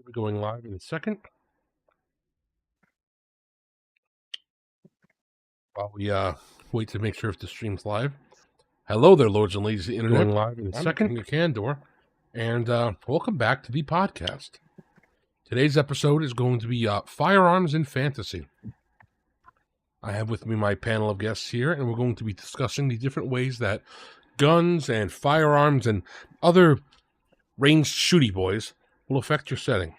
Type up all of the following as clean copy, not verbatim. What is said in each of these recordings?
We're going live in a second. While we wait to make sure if the stream's live. Hello there, lords and ladies of the internet. Going live in a second. I'm Candor, and welcome back to the podcast. Today's episode is going to be Firearms in Fantasy. I have with me my panel of guests here, and we're going to be discussing the different ways that guns and firearms and other ranged shooty boys will affect your setting.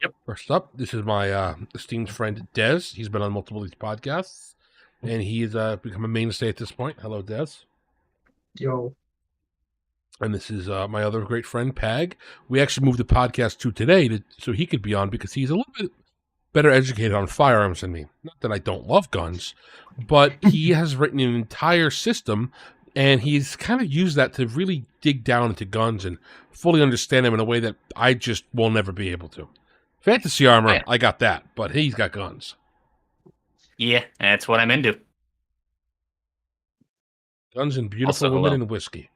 Yep. First up, this is my esteemed friend Des. He's been on multiple of these podcasts, and he's become a mainstay at this point. Hello, Des. Yo. And this is my other great friend Pag. We actually moved the podcast to today so he could be on because he's a little bit better educated on firearms than me. Not that I don't love guns, but he has written an entire system, and he's kind of used that to really dig down into guns and fully understand them in a way that I just will never be able to. Fantasy armor, Yeah. I got that, but he's got guns. Yeah, that's what I'm into. Guns and beautiful Also, women hello. and whiskey.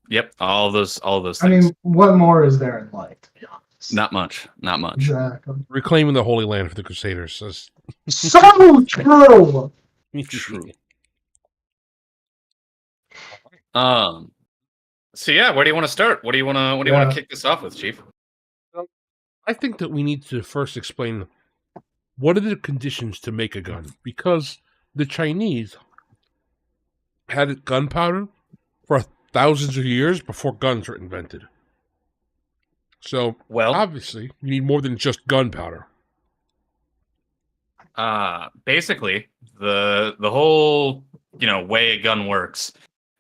Yep, all those I things. mean, what more is there in life, to be honest? Not much. Exactly. Reclaiming the Holy Land for the Crusaders. Says So true! True. So yeah, where do you want to start? What do you want to kick this off with, Chief? I think that we need to first explain what are the conditions to make a gun, because the Chinese had gunpowder for thousands of years before guns were invented. So Well, obviously, you need more than just gunpowder. basically, the whole way a gun works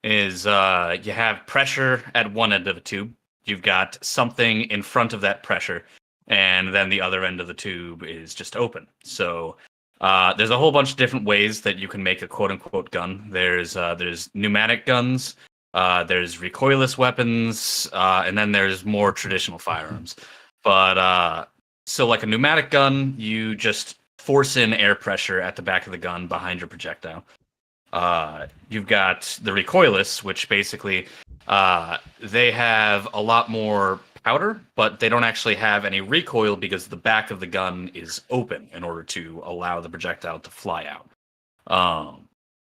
is you have pressure at one end of the tube. You've got something in front of that pressure, and then the other end of the tube is just open. So there's a whole bunch of different ways that you can make a quote-unquote gun. There's pneumatic guns, there's recoilless weapons, and then there's more traditional firearms. But so like a pneumatic gun, you just force in air pressure at the back of the gun behind your projectile. You've got the recoilless, which basically they have a lot more powder, but they don't actually have any recoil because the back of the gun is open in order to allow the projectile to fly out.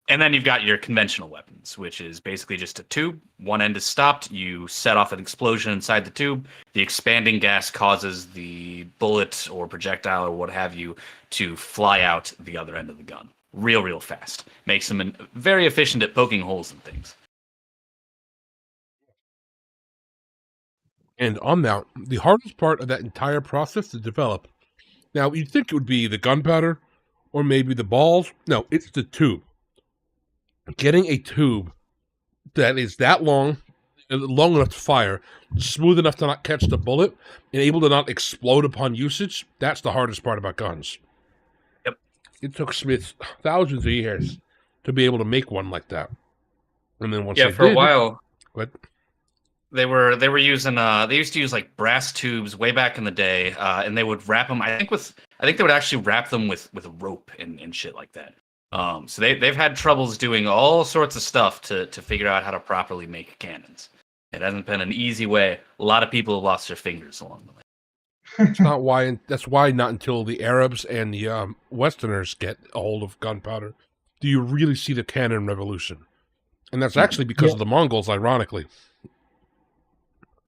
And then you've got your conventional weapons, which is basically just a tube. One end is stopped. You set off an explosion inside the tube. The expanding gas causes the bullet or projectile or what have you to fly out the other end of the gun. Real fast. Makes them very efficient at poking holes in things. And on that, the hardest part of that entire process to develop, now you'd think it would be the gunpowder or maybe the balls. No, it's the tube. Getting a tube that is that long enough to fire, smooth enough to not catch the bullet, and able to not explode upon usage, that's the hardest part about guns. Yep. It took Smiths thousands of years to be able to make one like that. And then once For a while, but they were using they used to use like brass tubes way back in the day, and they would wrap them. I think they would actually wrap them with rope and shit like that. So they've had troubles doing all sorts of stuff to figure out how to properly make cannons. It hasn't been an easy way. A lot of people have lost their fingers along the way. it's not why. That's why not until the Arabs and the Westerners get a hold of gunpowder do you really see the cannon revolution. And that's actually because of the Mongols, ironically.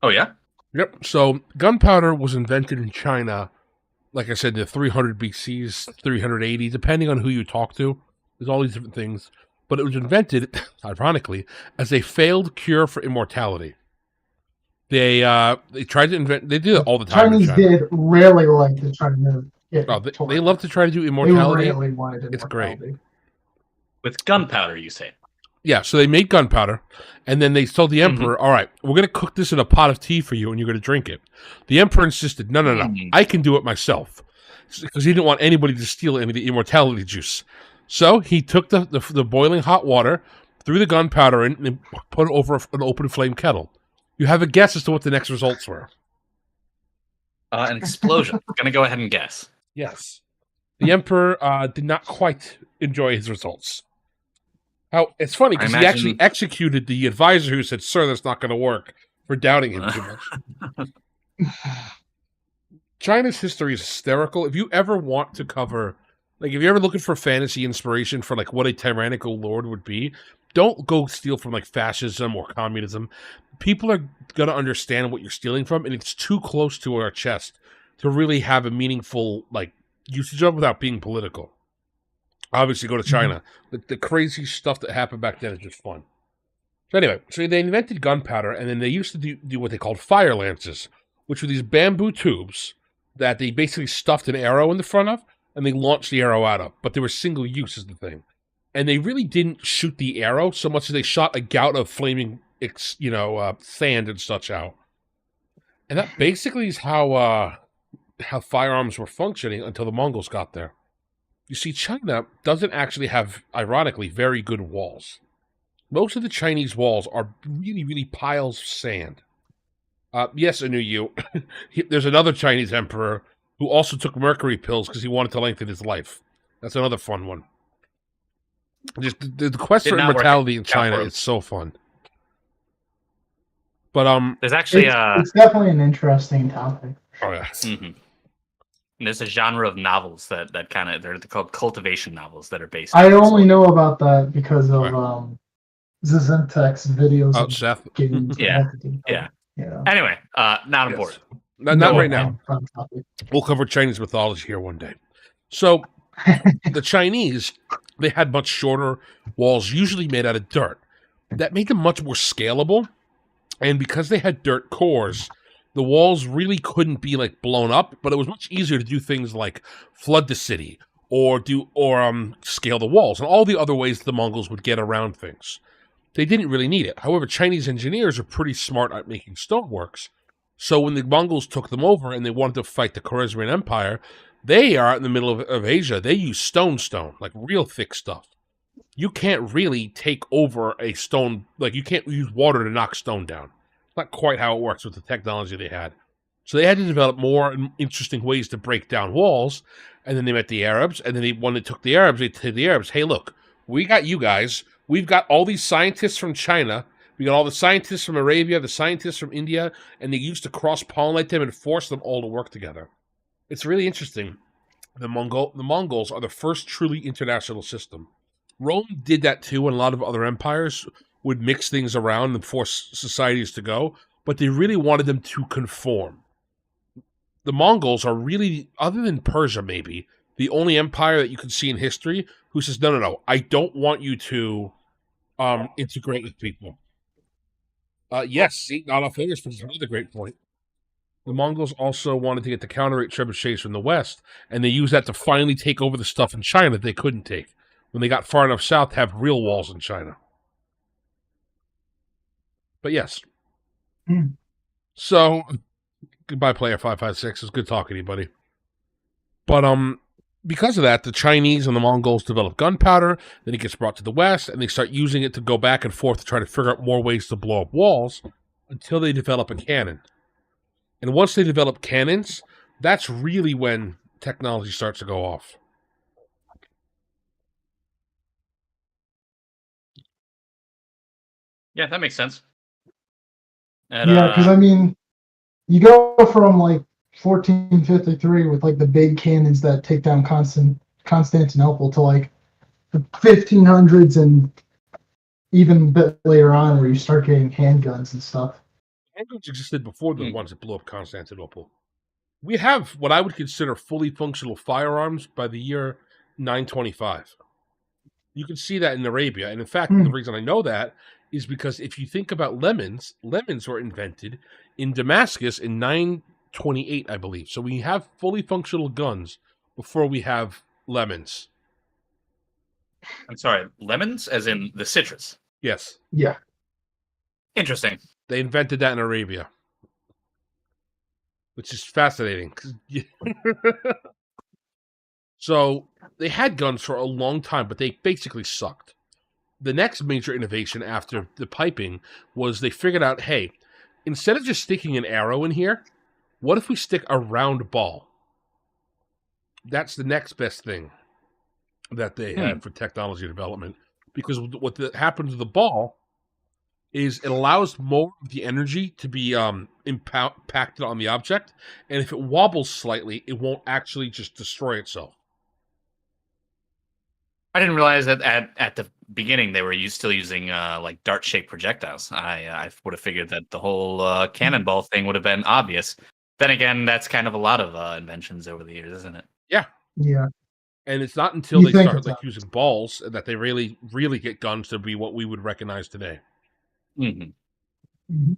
Oh yeah. Yep. So gunpowder was invented in China, like I said, the 300 BCs, 380, depending on who you talk to. There's all these different things. But it was invented, ironically, as a failed cure for immortality. They tried to invent. They do it all the time. Chinese in China. did really like to try to get They love to try to do immortality. They really wanted immortality. It's great. With gunpowder, you say? Yeah, so they made gunpowder, and then they told the emperor, all right, we're going to cook this in a pot of tea for you, and you're going to drink it. The emperor insisted, no, I can do it myself, because he didn't want anybody to steal any of the immortality juice. So he took the boiling hot water, threw the gunpowder in, and put it over an open flame kettle. You have a guess as to what the next results were. An explosion. I'm going to go ahead and guess. Yes. The emperor did not quite enjoy his results. How it's funny because he actually executed the advisor who said, "Sir, that's not going to work," for doubting him too much. China's history is hysterical. If you ever want to cover, like, if you're ever looking for fantasy inspiration for like what a tyrannical lord would be, don't go steal from like fascism or communism. People are gonna understand what you're stealing from, and it's too close to our chest to really have a meaningful like usage of without being political. Obviously, go to China. The crazy stuff that happened back then is just fun. So anyway, so they invented gunpowder, and then they used to do what they called fire lances, which were these bamboo tubes that they basically stuffed an arrow in the front of, and they launched the arrow out of. But they were single use is the thing. And they really didn't shoot the arrow so much as they shot a gout of flaming, sand and such out. And that basically is how firearms were functioning until the Mongols got there. You see, China doesn't actually have, ironically, very good walls. Most of the Chinese walls are really, really piles of sand. Yes, Anu Yu. There's another Chinese emperor who also took mercury pills because he wanted to lengthen his life. That's another fun one. Just the quest for immortality in China is so fun. But there's actually it's definitely an interesting topic. Oh yeah. Mm-hmm. And there's a genre of novels that kind of they're called cultivation novels that are based. I only know about that because of Zizentech's videos. Oh, Seth. Yeah. Anyway, not important. Not right now. We'll cover Chinese mythology here one day. So the Chinese, they had much shorter walls, usually made out of dirt. That made them much more scalable. And because they had dirt cores, the walls really couldn't be like blown up, but it was much easier to do things like flood the city or scale the walls and all the other ways the Mongols would get around things. They didn't really need it. However, Chinese engineers are pretty smart at making stoneworks. So when the Mongols took them over and they wanted to fight the Khwarezmian Empire, they are in the middle of Asia. They use stone, like real thick stuff. You can't really take over a stone, like you can't use water to knock stone down. It's not quite how it works with the technology they had. So they had to develop more interesting ways to break down walls. And then they met the Arabs. And then when they took the Arabs, they told the Arabs, hey, look, we got you guys. We've got all these scientists from China. We got all the scientists from Arabia, the scientists from India, and they used to cross-pollinate them and force them all to work together. It's really interesting. The Mongols are the first truly international system. Rome did that too, and a lot of other empires would mix things around and force societies to go, but they really wanted them to conform. The Mongols are really, other than Persia maybe, the only empire that you can see in history who says, no, I don't want you to integrate with people. Yes, see, not off fingers, but it's another great point. The Mongols also wanted to get the counter-rate trebuchets from the West, and they used that to finally take over the stuff in China that they couldn't take when they got far enough south to have real walls in China. But yes. So, goodbye, Player 556. It's good talking to you, buddy. But because of that, the Chinese and the Mongols develop gunpowder, then it gets brought to the West, and they start using it to go back and forth to try to figure out more ways to blow up walls until they develop a cannon. And once they develop cannons, that's really when technology starts to go off. Yeah, that makes sense. And, because I mean, you go from like 1453 with like the big cannons that take down Constantinople to like the 1500s and even a bit later on where you start getting handguns and stuff. Handguns existed before the ones that blew up Constantinople. We have what I would consider fully functional firearms by the year 925. You can see that in Arabia. And in fact, the reason I know that is because if you think about lemons were invented in Damascus in 928, I believe. So we have fully functional guns before we have lemons. I'm sorry, lemons as in the citrus? Yes. Yeah. Interesting. They invented that in Arabia. Which is fascinating. So they had guns for a long time, but they basically sucked. The next major innovation after the piping was they figured out, hey, instead of just sticking an arrow in here, what if we stick a round ball? That's the next best thing that they had for technology development. Because what happened to the ball is it allows more of the energy to be impacted on the object, and if it wobbles slightly, it won't actually just destroy itself. I didn't realize that at the beginning they were still using like dart-shaped projectiles. I would have figured that the whole cannonball thing would have been obvious. Then again, that's kind of a lot of inventions over the years, isn't it? Yeah. Yeah. And it's not until they start like using balls that they really, really get guns to be what we would recognize today. Mm-hmm. Mm-hmm.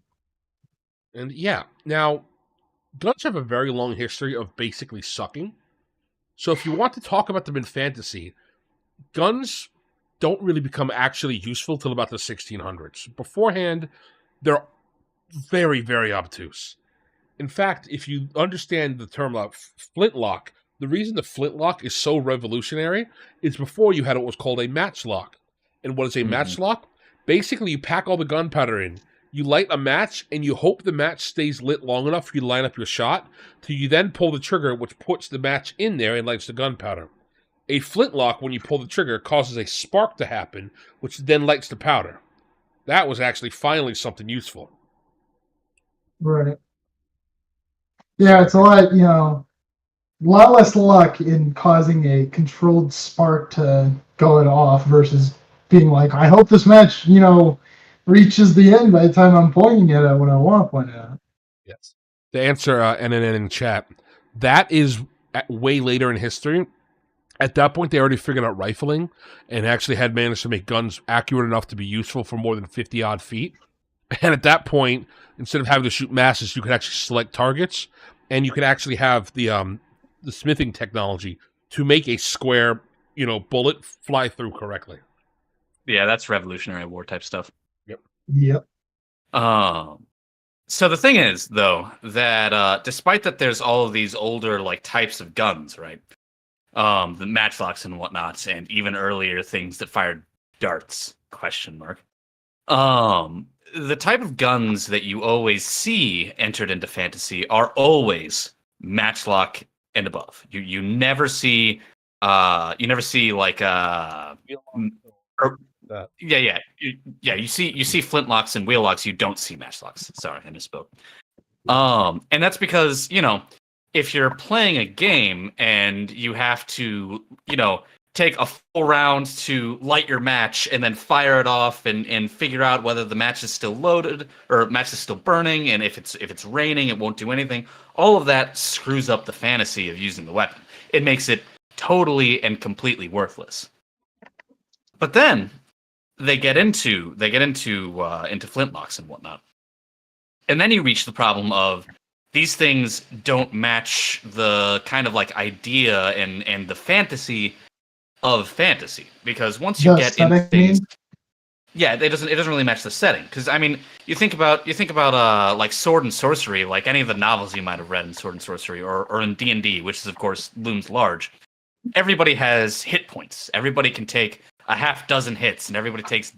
And yeah, now guns have a very long history of basically sucking. So if you want to talk about them in fantasy, guns don't really become actually useful till about the 1600s. Beforehand, they're very, very obtuse. In fact, if you understand the term flintlock, the reason the flintlock is so revolutionary is before you had what was called a matchlock. And what is a matchlock? Basically, you pack all the gunpowder in, you light a match, and you hope the match stays lit long enough for you to line up your shot, till you then pull the trigger, which puts the match in there and lights the gunpowder. A flintlock, when you pull the trigger, causes a spark to happen, which then lights the powder. That was actually finally something useful. Right. Yeah, it's a lot, a lot less luck in causing a controlled spark to go it off versus being like, I hope this match, reaches the end by the time I'm pointing it at what I want to point it at. Yes. To answer NNN in chat, that is way later in history. At that point, they already figured out rifling and actually had managed to make guns accurate enough to be useful for more than 50-odd feet. And at that point, instead of having to shoot masses, you could actually select targets, and you could actually have the smithing technology to make a square, bullet fly through correctly. Yeah, that's Revolutionary War type stuff. Yep. So the thing is, though, that despite that there's all of these older like types of guns, right? The matchlocks and whatnots, and even earlier things that fired darts, ? The type of guns that you always see entered into fantasy are always matchlock and above. You never see like you see flintlocks and wheellocks. You don't see matchlocks. Sorry, I misspoke. And that's because if you're playing a game and you have to take a full round to light your match and then fire it off and figure out whether the match is still loaded or match is still burning, and if it's raining, it won't do anything. All of that screws up the fantasy of using the weapon. It makes it totally and completely worthless. But then they get into flintlocks and whatnot, and then you reach the problem of these things don't match the kind of like idea and the fantasy of fantasy, because once you get into things, it doesn't really match the setting. Because I mean, you think about like sword and sorcery, like any of the novels you might have read in sword and sorcery, or in D&D, which is of course looms large. Everybody has hit points. Everybody can take a half dozen hits, and everybody takes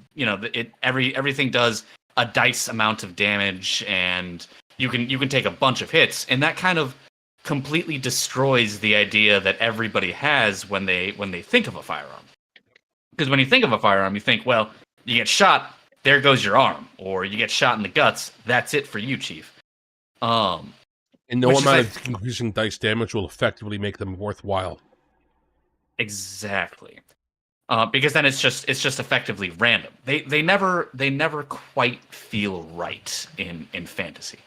everything does a dice amount of damage, and you can take a bunch of hits, and that kind of completely destroys the idea that everybody has when they think of a firearm. Because when you think of a firearm, you think, well, you get shot, there goes your arm, or you get shot in the guts, that's it for you, Chief. And no amount of increasing dice damage will effectively make them worthwhile. Exactly. Because then it's just effectively random. They never quite feel right in fantasy.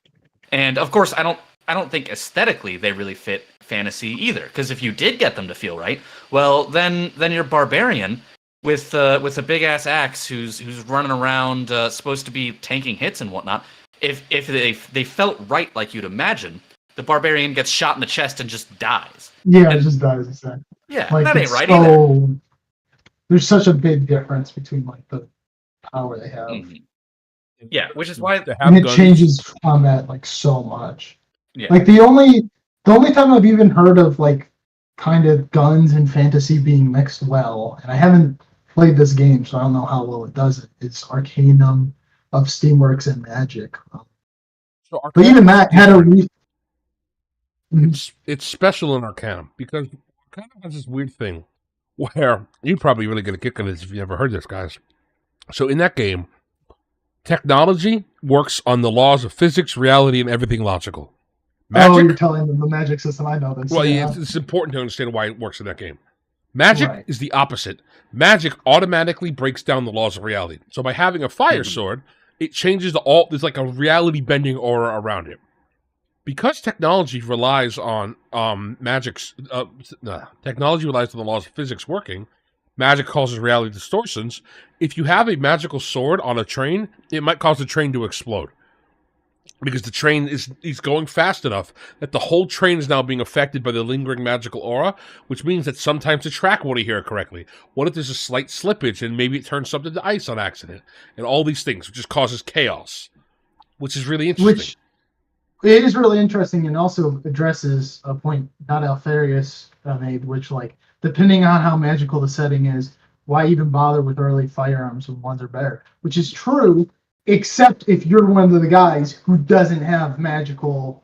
And of course, I don't think aesthetically they really fit fantasy either. Because if you did get them to feel right, well, then you're barbarian with a big ass axe who's running around supposed to be tanking hits and whatnot. If they felt right like you'd imagine, the barbarian gets shot in the chest and just dies. Yeah, it just dies. Exactly. Yeah, that ain't right either. There's such a big difference between like the power they have. Mm-hmm. Yeah, which is why it changes combat like so much. Yeah. Like the only time I've even heard of like kind of guns and fantasy being mixed well, and I haven't played this game, so I don't know how well it does it. It's Arcanum of Steamworks and Magic. But even that had a it's special in Arcanum because Arcanum has this weird thing where you'd probably really get a kick on this if you never heard this, guys. So in that game, Technology works on the laws of physics, reality, and everything logical. Magic, you're telling them the magic system. I know this. Well, it's important to understand why it works in that game. Magic is the opposite. Magic automatically breaks down the laws of reality. So by having a fire sword, it changes there's like a reality bending aura around it. Because technology relies on technology relies on the laws of physics working, magic causes reality distortions. If you have a magical sword on a train, it might cause the train to explode. Because the train is going fast enough that the whole train is now being affected by the lingering magical aura, which means that sometimes the track won't adhere correctly. What if there's a slight slippage and maybe it turns something to ice on accident? And all these things, which just causes chaos, which is really interesting. It is really interesting and also addresses a point not Alfarius made, which, like, depending on how magical the setting is, why even bother with early firearms when ones are better? Which is true, except if you're one of the guys who doesn't have magical,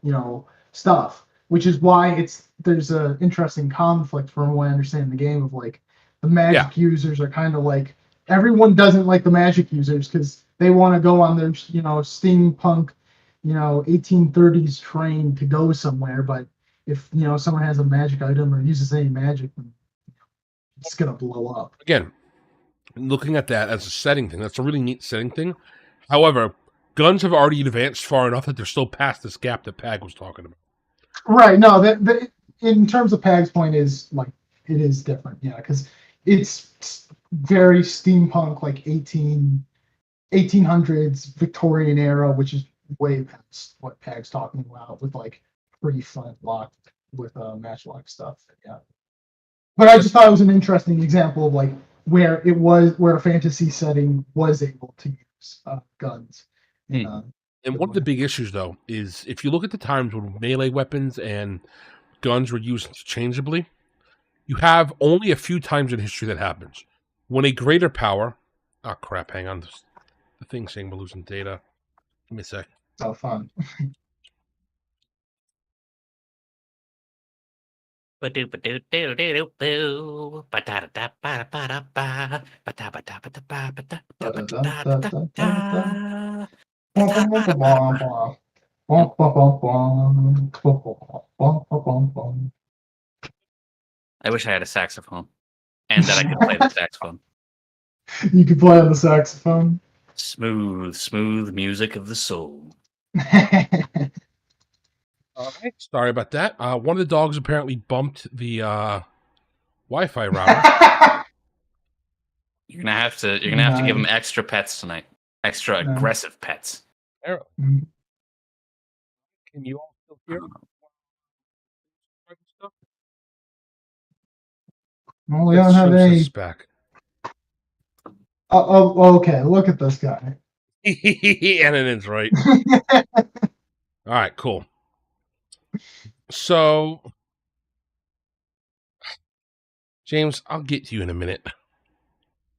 stuff. Which is why there's an interesting conflict from what I understand in the game of, like, the magic users are kind of like, everyone doesn't like the magic users because they want to go on their, steampunk, 1830s train to go somewhere, but if someone has a magic item or uses any magic, it's gonna blow up. Again, looking at that as a setting thing, that's a really neat setting thing. However, guns have already advanced far enough that they're still past this gap that Pag was talking about. Right. No, that in terms of Pag's point is, like, it is different, because it's very steampunk, like 1800s Victorian era, which is way past what Pag's talking about with, like, front lock with matchlock stuff. Yeah. But I just thought it was an interesting example of, like, where a fantasy setting was able to use guns. And one of the big issues, though, is if you look at the times when melee weapons and guns were used interchangeably, you have only a few times in history that happens. When a greater power... Oh, crap, hang on. The thing saying we're losing data. Give me a sec. So fun. I wish I had a saxophone and that I could play the saxophone. You could play on the saxophone. Smooth music of the soul. All right, sorry about that. One of the dogs apparently bumped the Wi-Fi router. You're gonna have to give him extra pets tonight. Extra aggressive pets. Can you all still hear? Well, we don't have any. Back. Oh, okay. Look at this guy. And it is right. All right, cool. So, James, I'll get to you in a minute.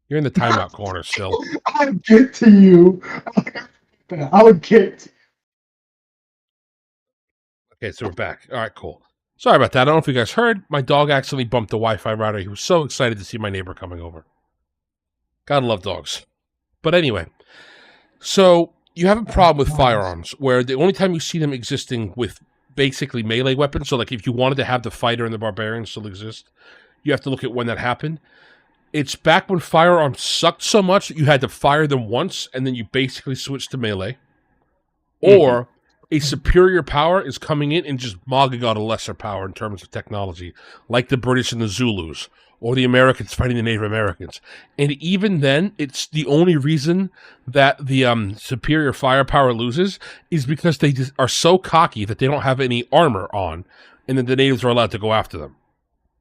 You're in the timeout corner still. I'll get to you. I'll get to you. Okay, so we're back. All right, cool. Sorry about that. I don't know if you guys heard. My dog accidentally bumped the Wi-Fi router. He was so excited to see my neighbor coming over. Gotta love dogs. But anyway, so you have a problem with firearms where the only time you see them existing with basically melee weapons, so like if you wanted to have the fighter and the barbarian still exist, you have to look at when that happened. It's back when firearms sucked so much that you had to fire them once and then you basically switched to melee. Or a superior power is coming in and just mogging out a lesser power in terms of technology, like the British and the Zulus, or the Americans fighting the Native Americans. And even then, it's the only reason that the superior firepower loses is because they just are so cocky that they don't have any armor on, and then the natives are allowed to go after them.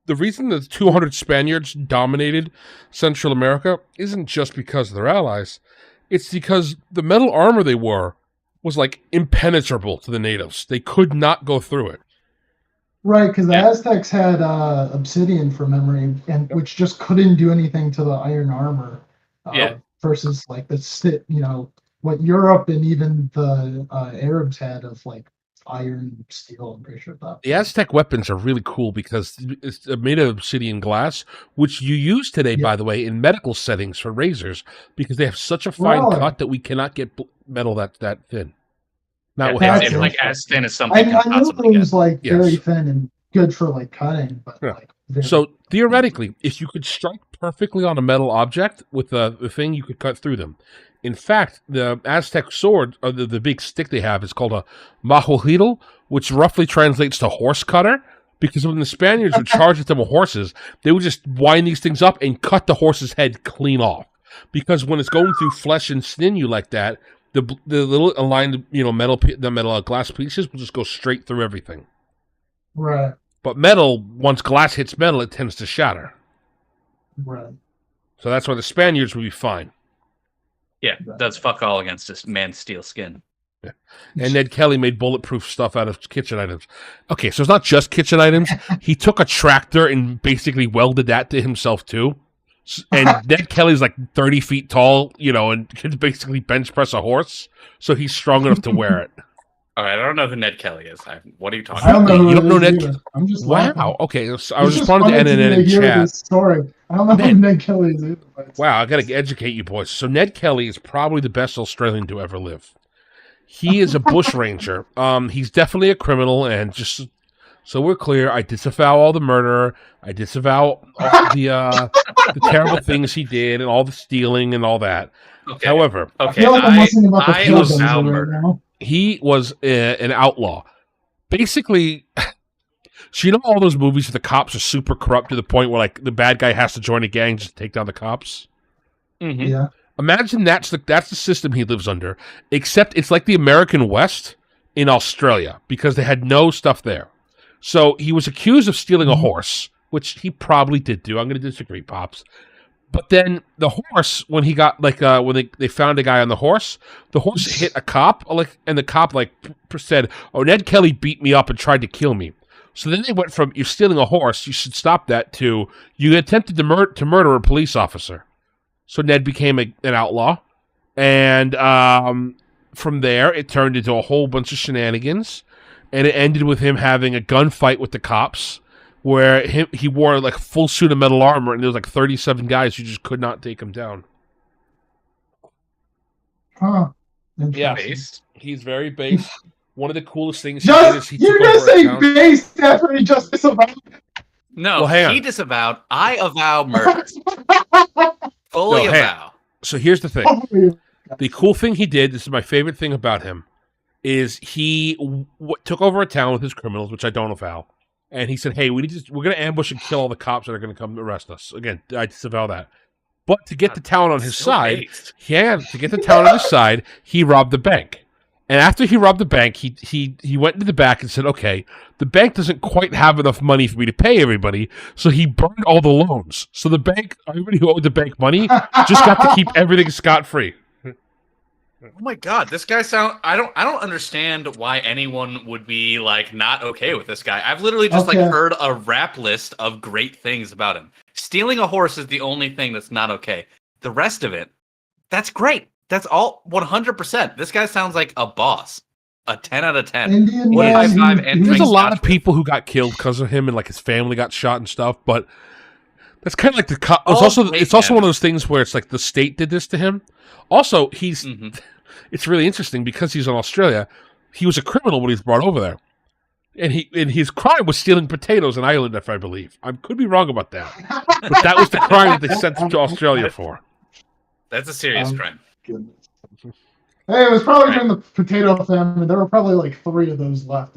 The reason that the 200 Spaniards dominated Central America isn't just because of their allies. It's because the metal armor they wore was like impenetrable to the natives. They could not go through it. Right, because the Aztecs had obsidian from memory, and which just couldn't do anything to the iron armor. Versus like what Europe and even the Arabs had of like iron, steel. I'm pretty sure that. The Aztec weapons are really cool because it's made of obsidian glass, which you use today, by the way, in medical settings for razors, because they have such a fine cut that we cannot get metal that thin. Not with it's like as thin as something. I knew it was like very thin and good for like cutting, but like. So theoretically, if you could strike perfectly on a metal object with the thing, you could cut through them. In fact, the Aztec sword, or the big stick they have, is called a mahuhidal, which roughly translates to horse cutter, because when the Spaniards would charge at them with horses, they would just wind these things up and cut the horse's head clean off. Because when it's going through flesh and sinew like that, the little aligned metal glass pieces will just go straight through everything. Right. But metal, once glass hits metal, it tends to shatter. Right. So that's why the Spaniards would be fine. Yeah, that's fuck all against this man's steel skin. Yeah. And Ned Kelly made bulletproof stuff out of kitchen items. Okay, so it's not just kitchen items. He took a tractor and basically welded that to himself too. And Ned Kelly's like 30 feet tall, and can basically bench press a horse. So he's strong enough to wear it. All right, I don't know who Ned Kelly is. What are you talking about? I don't know you don't know Ned Kelly? I'm just wow. laughing. Okay, so I was responding to NNN in chat. Story. I don't know who Ned Kelly is. Wow, I got to educate you boys. So Ned Kelly is probably the best Australian to ever live. He is a bushranger. He's definitely a criminal, and just so we're clear, I disavow all the murder. I disavow all the terrible things he did and all the stealing and all that. Okay. However, I feel like I'm listening about the Philippines right now. He was an outlaw. Basically, so you know all those movies where the cops are super corrupt to the point where like the bad guy has to join a gang just to take down the cops? Mm-hmm. Yeah. Imagine that's the system he lives under, except it's like the American West in Australia because they had no stuff there. So he was accused of stealing a horse, which he probably did do. I'm going to disagree, Pops. But then the horse, when he got when they found a guy on the horse hit a cop, and the cop said, "Oh, Ned Kelly beat me up and tried to kill me." So then they went from "you're stealing a horse, you should stop that" to "you attempted to murder a police officer." So Ned became an outlaw, and from there it turned into a whole bunch of shenanigans, and it ended with him having a gunfight with the cops. Where he wore like a full suit of metal armor, and there was like 37 guys who just could not take him down. Huh. Yeah, he's very based. One of the coolest things he did is he you're took gonna over say a town. based after he just disavowed? No, he disavowed. I avow murder. Fully avow. So here's the thing. The cool thing he did, this is my favorite thing about him, is he took over a town with his criminals, which I don't avow. And he said, "Hey, we're going to ambush and kill all the cops that are going to come arrest us." Again, I disavow that. But to get the town on his side, he robbed the bank. And after he robbed the bank, he went into the back and said, "Okay, the bank doesn't quite have enough money for me to pay everybody," so he burned all the loans. So the bank, everybody who owed the bank money, just got to keep everything scot-free. Oh my god, this guy I don't understand why anyone would be like not okay with this guy. I've literally just heard a rap list of great things about him. Stealing a horse is the only thing that's not okay. The rest of it, that's great. That's all 100%. This guy sounds like a boss. A 10 out of 10. There's a lot of people who got killed because of him, and like his family got shot and stuff, but that's kind of like it's also one of those things where it's like the state did this to him. Also, it's really interesting because he's in Australia. He was a criminal when he was brought over there, and his crime was stealing potatoes in Ireland, if I believe. I could be wrong about that, but that was the crime that they sent him to Australia for. That's a serious crime. Goodness. Hey, it was probably during the potato famine. There were probably like 3 of those left.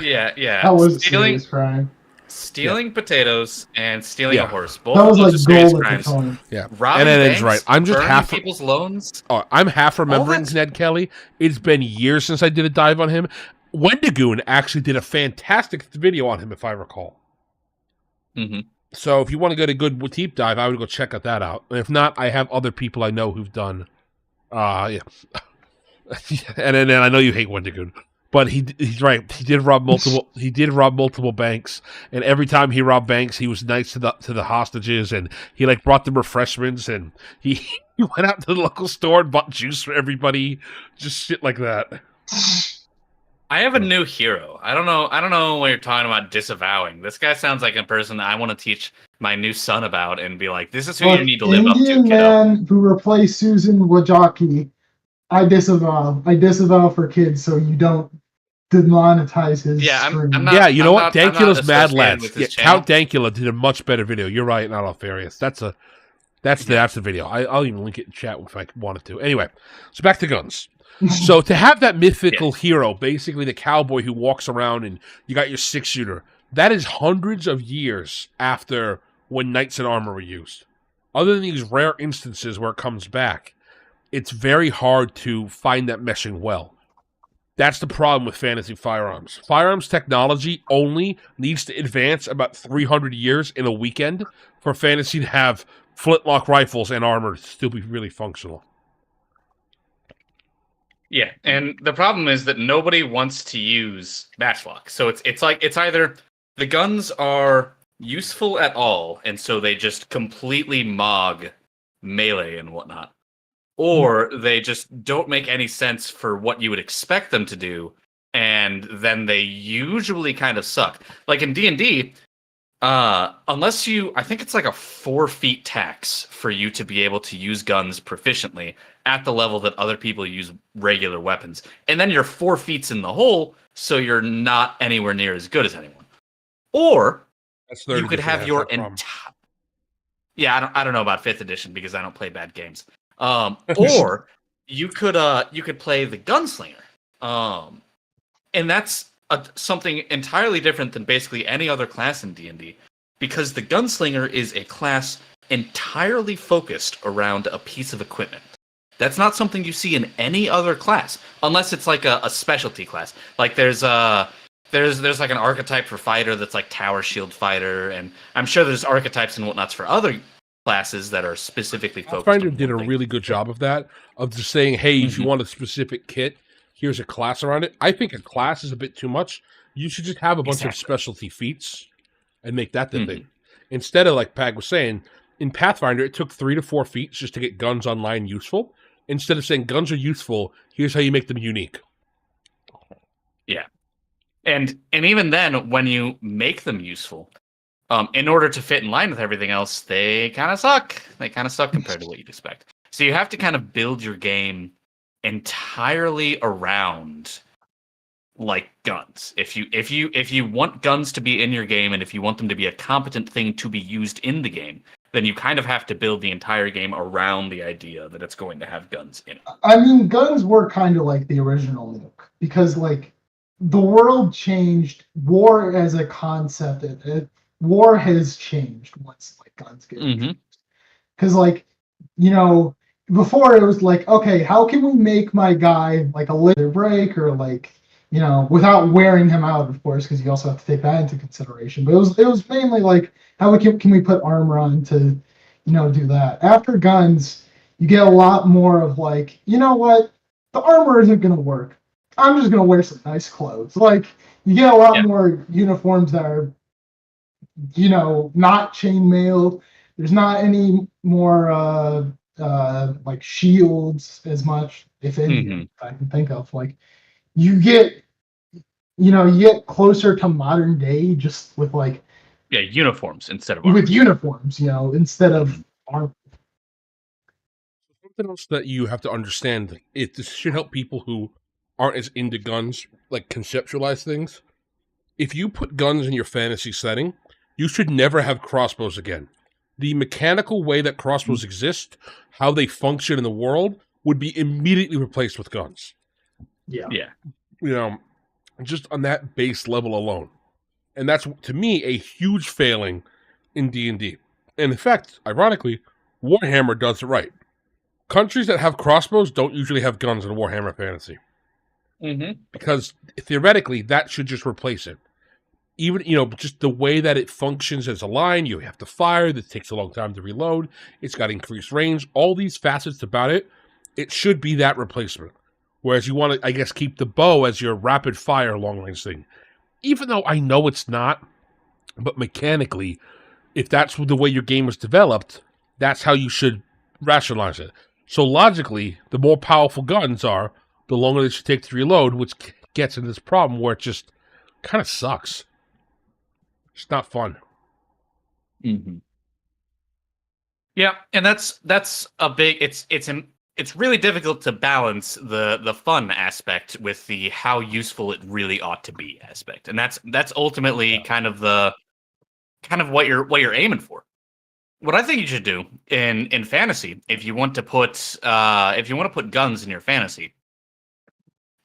Yeah. That was a serious crime. Stealing potatoes and stealing a horse. Both that was of those like serious gold crimes. at the time. Yeah, Robbing and banks, right. I'm just half people's loans. Oh, I'm half remembering Ned Kelly. It's been years since I did a dive on him. Wendigoon actually did a fantastic video on him, if I recall. Mm-hmm. So if you want to get a good deep dive, I would go check that out. And if not, I have other people I know who've done. Yeah. And then I know you hate Wendigoon. But he's right. He did rob multiple banks, and every time he robbed banks, he was nice to the hostages, and he like brought them refreshments, and he went out to the local store and bought juice for everybody, just shit like that. I have a new hero. I don't know what you're talking about disavowing. This guy sounds like a person that I want to teach my new son about and be like, this is who you need to live up to, Indian kiddo. man who replaced Susan Wojcicki, I disavow. I disavow for kids, so you don't demonetize his stream. I'm not, yeah, you know what? I'm not Dankula's Mad associated Lads. with Yeah, his channel. Count Dankula did a much better video. You're right, not all furious. That's the video. I'll even link it in chat if I wanted to. Anyway, so back to guns. So to have that mythical hero, basically the cowboy who walks around and you got your 6-shooter, that is hundreds of years after when knights in armor were used. Other than these rare instances where it comes back, it's very hard to find that meshing well. That's the problem with fantasy firearms. Firearms technology only needs to advance about 300 years in a weekend for fantasy to have flintlock rifles and armor to still be really functional. Yeah, and the problem is that nobody wants to use matchlock. So it's like it's either the guns are useful at all, and so they just completely mog melee and whatnot, or they just don't make any sense for what you would expect them to do, and then they usually kind of suck. Like in D&D, unless I think it's like a 4 feet tax for you to be able to use guns proficiently at the level that other people use regular weapons. And then you're 4 feet in the hole, so you're not anywhere near as good as anyone. Or you could have your entire... Yeah, I don't know about 5th edition because I don't play bad games. Or you could play the gunslinger. And that's something entirely different than basically any other class in D&D, because the gunslinger is a class entirely focused around a piece of equipment. That's not something you see in any other class, unless it's like a specialty class. Like there's like an archetype for fighter that's like tower shield fighter, and I'm sure there's archetypes and whatnots for other classes that are specifically focused. Pathfinder did a really good job of that, of just saying, hey, if you want a specific kit, here's a class around it. I think a class is a bit too much. You should just have a bunch of specialty feats and make that the thing. Instead of, like Pag was saying, in Pathfinder, it took 3 to 4 feats just to get guns online useful. Instead of saying guns are useful, here's how you make them unique. Yeah. And even then, when you make them useful, in order to fit in line with everything else, they kind of suck. They kind of suck compared to what you'd expect. So you have to kind of build your game entirely around like guns. If you want guns to be in your game, and if you want them to be a competent thing to be used in the game, then you kind of have to build the entire game around the idea that it's going to have guns in it. I mean, guns were kind of like the original nuke, because like the world changed. War as a concept, war has changed once like guns get introduced. Because like, you know, before it was like, okay, how can we make my guy like a litter break, or like, you know, without wearing him out, of course, because you also have to take that into consideration. But it was mainly like, how can we put armor on to, you know, do that. After guns, you get a lot more of like, you know what, the armor isn't going to work. I'm just going to wear some nice clothes. Like, you get a lot more uniforms that are, you know, not chainmail. There's not any more like shields as much, if any, I can think of. Like, you get closer to modern day just with like uniforms instead of armor. With uniforms, you know, instead of armor. Something else that you have to understand, this should help people who aren't as into guns, like conceptualize things. If you put guns in your fantasy setting, you should never have crossbows again. The mechanical way that crossbows exist, how they function in the world, would be immediately replaced with guns. Yeah. You know, just on that base level alone. And that's, to me, a huge failing in D&D. And in fact, ironically, Warhammer does it right. Countries that have crossbows don't usually have guns in Warhammer Fantasy. Because theoretically, that should just replace it. Even, you know, just the way that it functions as a line, you have to fire, that takes a long time to reload, it's got increased range, all these facets about it, it should be that replacement. Whereas you want to, I guess, keep the bow as your rapid fire long range thing. Even though I know it's not, but mechanically, if that's the way your game was developed, that's how you should rationalize it. So logically, the more powerful guns are, the longer they should take to reload, which gets into this problem where it just kind of sucks. It's not fun. Mm-hmm. Yeah, and that's a big. It's really difficult to balance the fun aspect with the how useful it really ought to be aspect, and that's ultimately kind of what you're aiming for. What I think you should do in fantasy, if you want to put guns in your fantasy,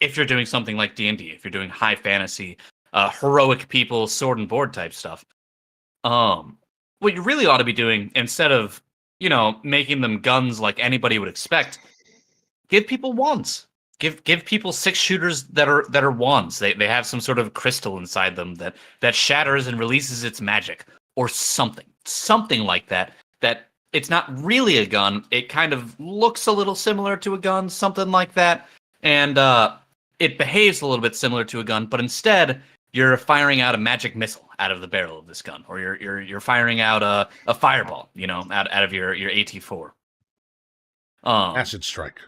if you're doing something like D&D, if you're doing high fantasy, heroic people, sword and board type stuff, what you really ought to be doing, instead of making them guns like anybody would expect, give people wands. Give people 6-shooters that are wands. They have some sort of crystal inside them that shatters and releases its magic, or something like that. That it's not really a gun. It kind of looks a little similar to a gun, something like that, and it behaves a little bit similar to a gun, but instead you're firing out a magic missile out of the barrel of this gun, or you're firing out a fireball, out of your AT4. Acid strike.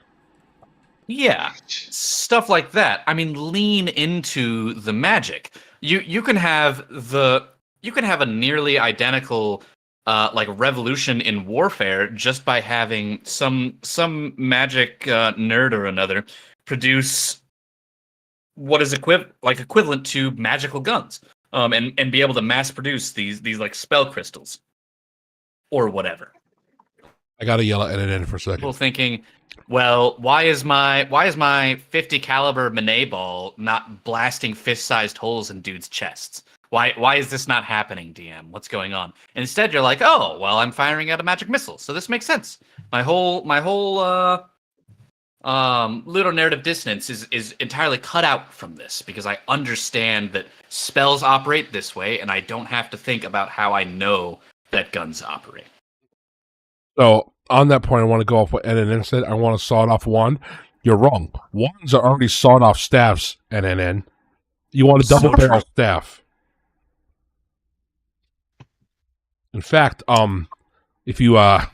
Yeah, stuff like that. I mean, lean into the magic. You can have a nearly identical revolution in warfare just by having some magic nerd or another produce what is equivalent to magical guns, and be able to mass produce these like spell crystals or whatever. I gotta yell at it in for a second. People thinking, well, why is my 50 caliber Manet ball not blasting fist-sized holes in dudes' chests? Why is this not happening, DM? What's going on? And instead, you're like, oh, well, I'm firing out a magic missile, so this makes sense. My whole ludonarrative dissonance is entirely cut out from this, because I understand that spells operate this way, and I don't have to think about how I know that guns operate. So, on that point, I want to go off what NNN said. I want a sawed-off wand. You're wrong. Wands are already sawed-off staffs, NNN. You want a double-barrel staff. In fact, if you want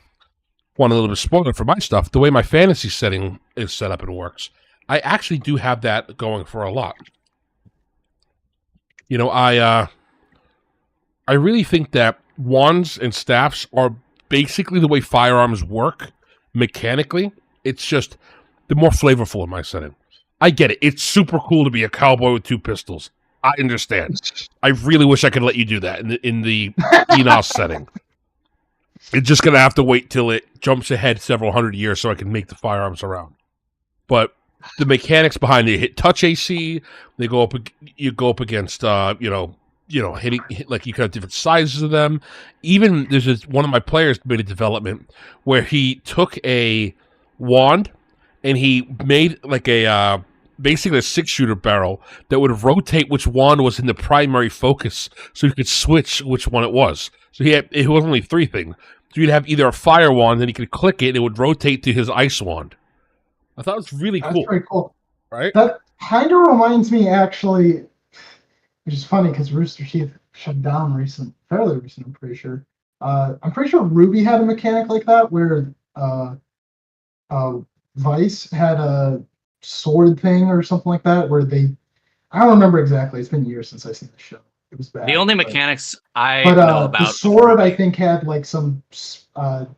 a little bit of spoiler for my stuff, the way my fantasy setting is set up and works, I actually do have that going for a lot. I really think that wands and staffs are basically the way firearms work mechanically. It's just they're more flavorful in my setting. I get it. It's super cool to be a cowboy with 2 pistols. I understand. I really wish I could let you do that in the Enos setting. It's just gonna have to wait till it jumps ahead several hundred years so I can make the firearms around. But the mechanics behind it, hit touch AC, they go up. You go up against hitting, like, you can have different sizes of them. Even there's one of my players made a development where he took a wand and he made like a basically a 6-shooter barrel that would rotate which wand was in the primary focus, so you could switch which one it was. So it was only 3 things. So you'd have either a fire wand, then he could click it and it would rotate to his ice wand. I thought it was really cool. That's very cool. Right? That kind of reminds me, actually, which is funny because Rooster Teeth shut down fairly recent, I'm pretty sure. I'm pretty sure Ruby had a mechanic like that where Vice had a sword thing or something like that where I don't remember exactly. It's been years since I've seen the show. It was bad. The only mechanics I know about the sword, I think, had like some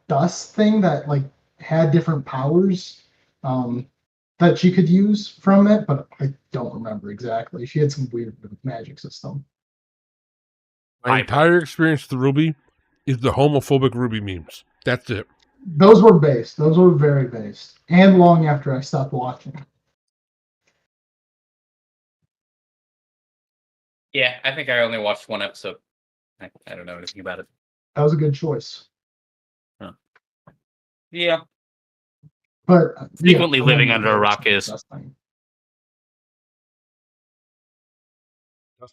dust thing that like had different powers that she could use from it, but I don't remember exactly. She had some weird magic system. My entire experience with the Ruby is the homophobic Ruby memes. That's it. Those were based. Those were very based. And long after I stopped watching. Yeah, I think I only watched 1 episode. I don't know anything about it. That was a good choice. Huh. Yeah. But frequently living under a rock is. Dust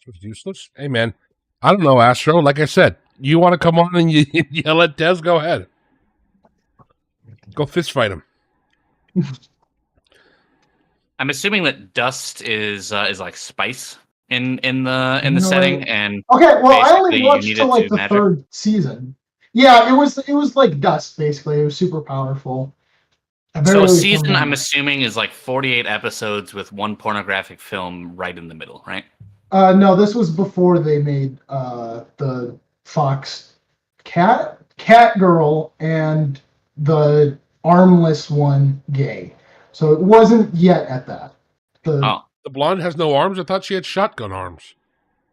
was useless? Hey, man. I don't know, Astro. Like I said, you want to come on and you yell at Des? Go ahead. Go fist fight him. I'm assuming that dust is like spice in the setting, and okay. Well, I only watched till like the magic. 3rd season. Yeah, it was like dust basically. It was super powerful. So season, I'm assuming, is like 48 episodes with one pornographic film right in the middle, right? No, this was before they made the Fox Cat Girl and the armless one gay. So it wasn't yet at that. The blonde has no arms? I thought she had shotgun arms.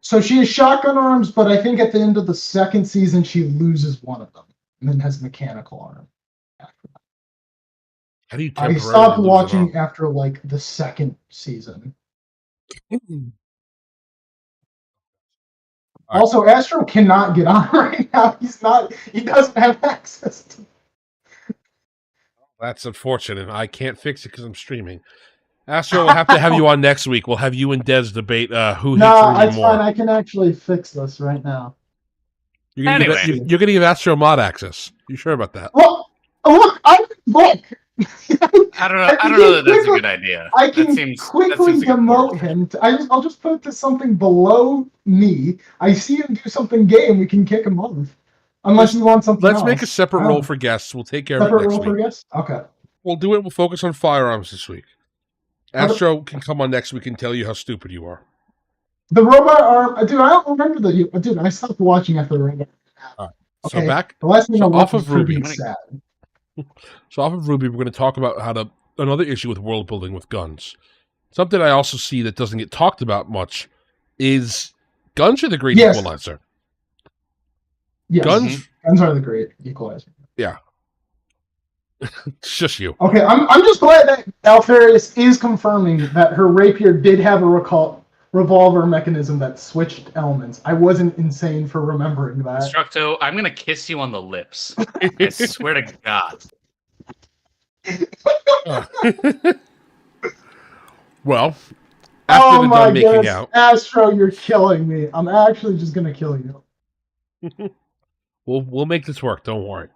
So she has shotgun arms, but I think at the end of the second season she loses one of them and then has mechanical arm after that. How do you I stopped watching after like the second season. Also, Astro cannot get on right now. He doesn't have access to. That's unfortunate. I can't fix it because I'm streaming. Astro, we'll have to have you on next week. We'll have you and Des debate who hates Ruby more. No, it's fine. I can actually fix this right now. You're gonna give Astro mod access. You sure about that? Well, look. I don't know that that's a good idea. I can quickly demote him. I'll just put it to something below me. I see him do something gay, and we can kick him off. Unless you want something else. Let's make a separate role for guests. We'll take care of it next week. Separate role for guests? Okay. We'll do it. We'll focus on firearms this week. Astro can come on next week and tell you how stupid you are. The robot arm... Dude, I don't remember the... Dude, I stopped watching after the robot. All right. So back... The last thing I watched was Ruby. Sad. So off of Ruby, we're going to talk about another issue with world building with guns. Something I also see that doesn't get talked about much is guns are the great equalizer. Yes. Guns are the great equalizer. Yeah. It's just you. Okay, I'm just glad that Alfarius is confirming that her rapier did have a revolver mechanism that switched elements. I wasn't insane for remembering that. Structo, I'm gonna kiss you on the lips. I swear to God. Well, after the done making out, Astro, you're killing me. I'm actually just gonna kill you. We'll make this work. Don't worry.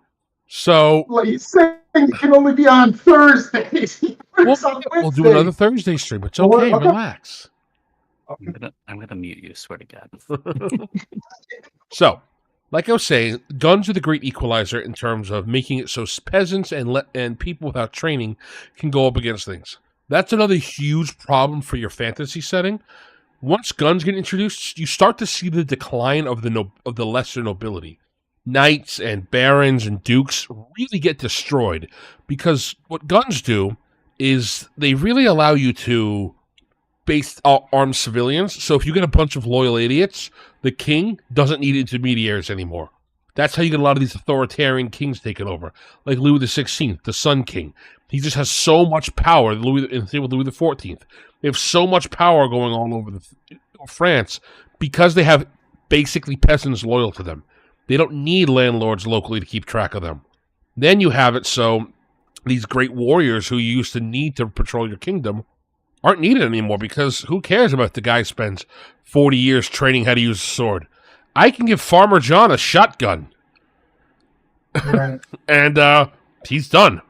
So, you saying you can only be on Thursdays. We'll do another Thursday stream. It's okay. Relax. I'm gonna mute you. Swear to God. So, like I was saying, guns are the great equalizer in terms of making it so peasants and people without training can go up against things. That's another huge problem for your fantasy setting. Once guns get introduced, you start to see the decline of the lesser nobility. Knights and barons and dukes really get destroyed because what guns do is they really allow you to arm civilians. So if you get a bunch of loyal idiots, the king doesn't need intermediaries anymore. That's how you get a lot of these authoritarian kings taken over, like Louis XVI, the Sun King. He just has so much power. And same with Louis XIV. They have so much power going on over France because they have basically peasants loyal to them. They don't need landlords locally to keep track of them. Then you have it so these great warriors who you used to need to patrol your kingdom aren't needed anymore because who cares about the guy who spends 40 years training how to use a sword? I can give Farmer John a shotgun. Right. And he's done.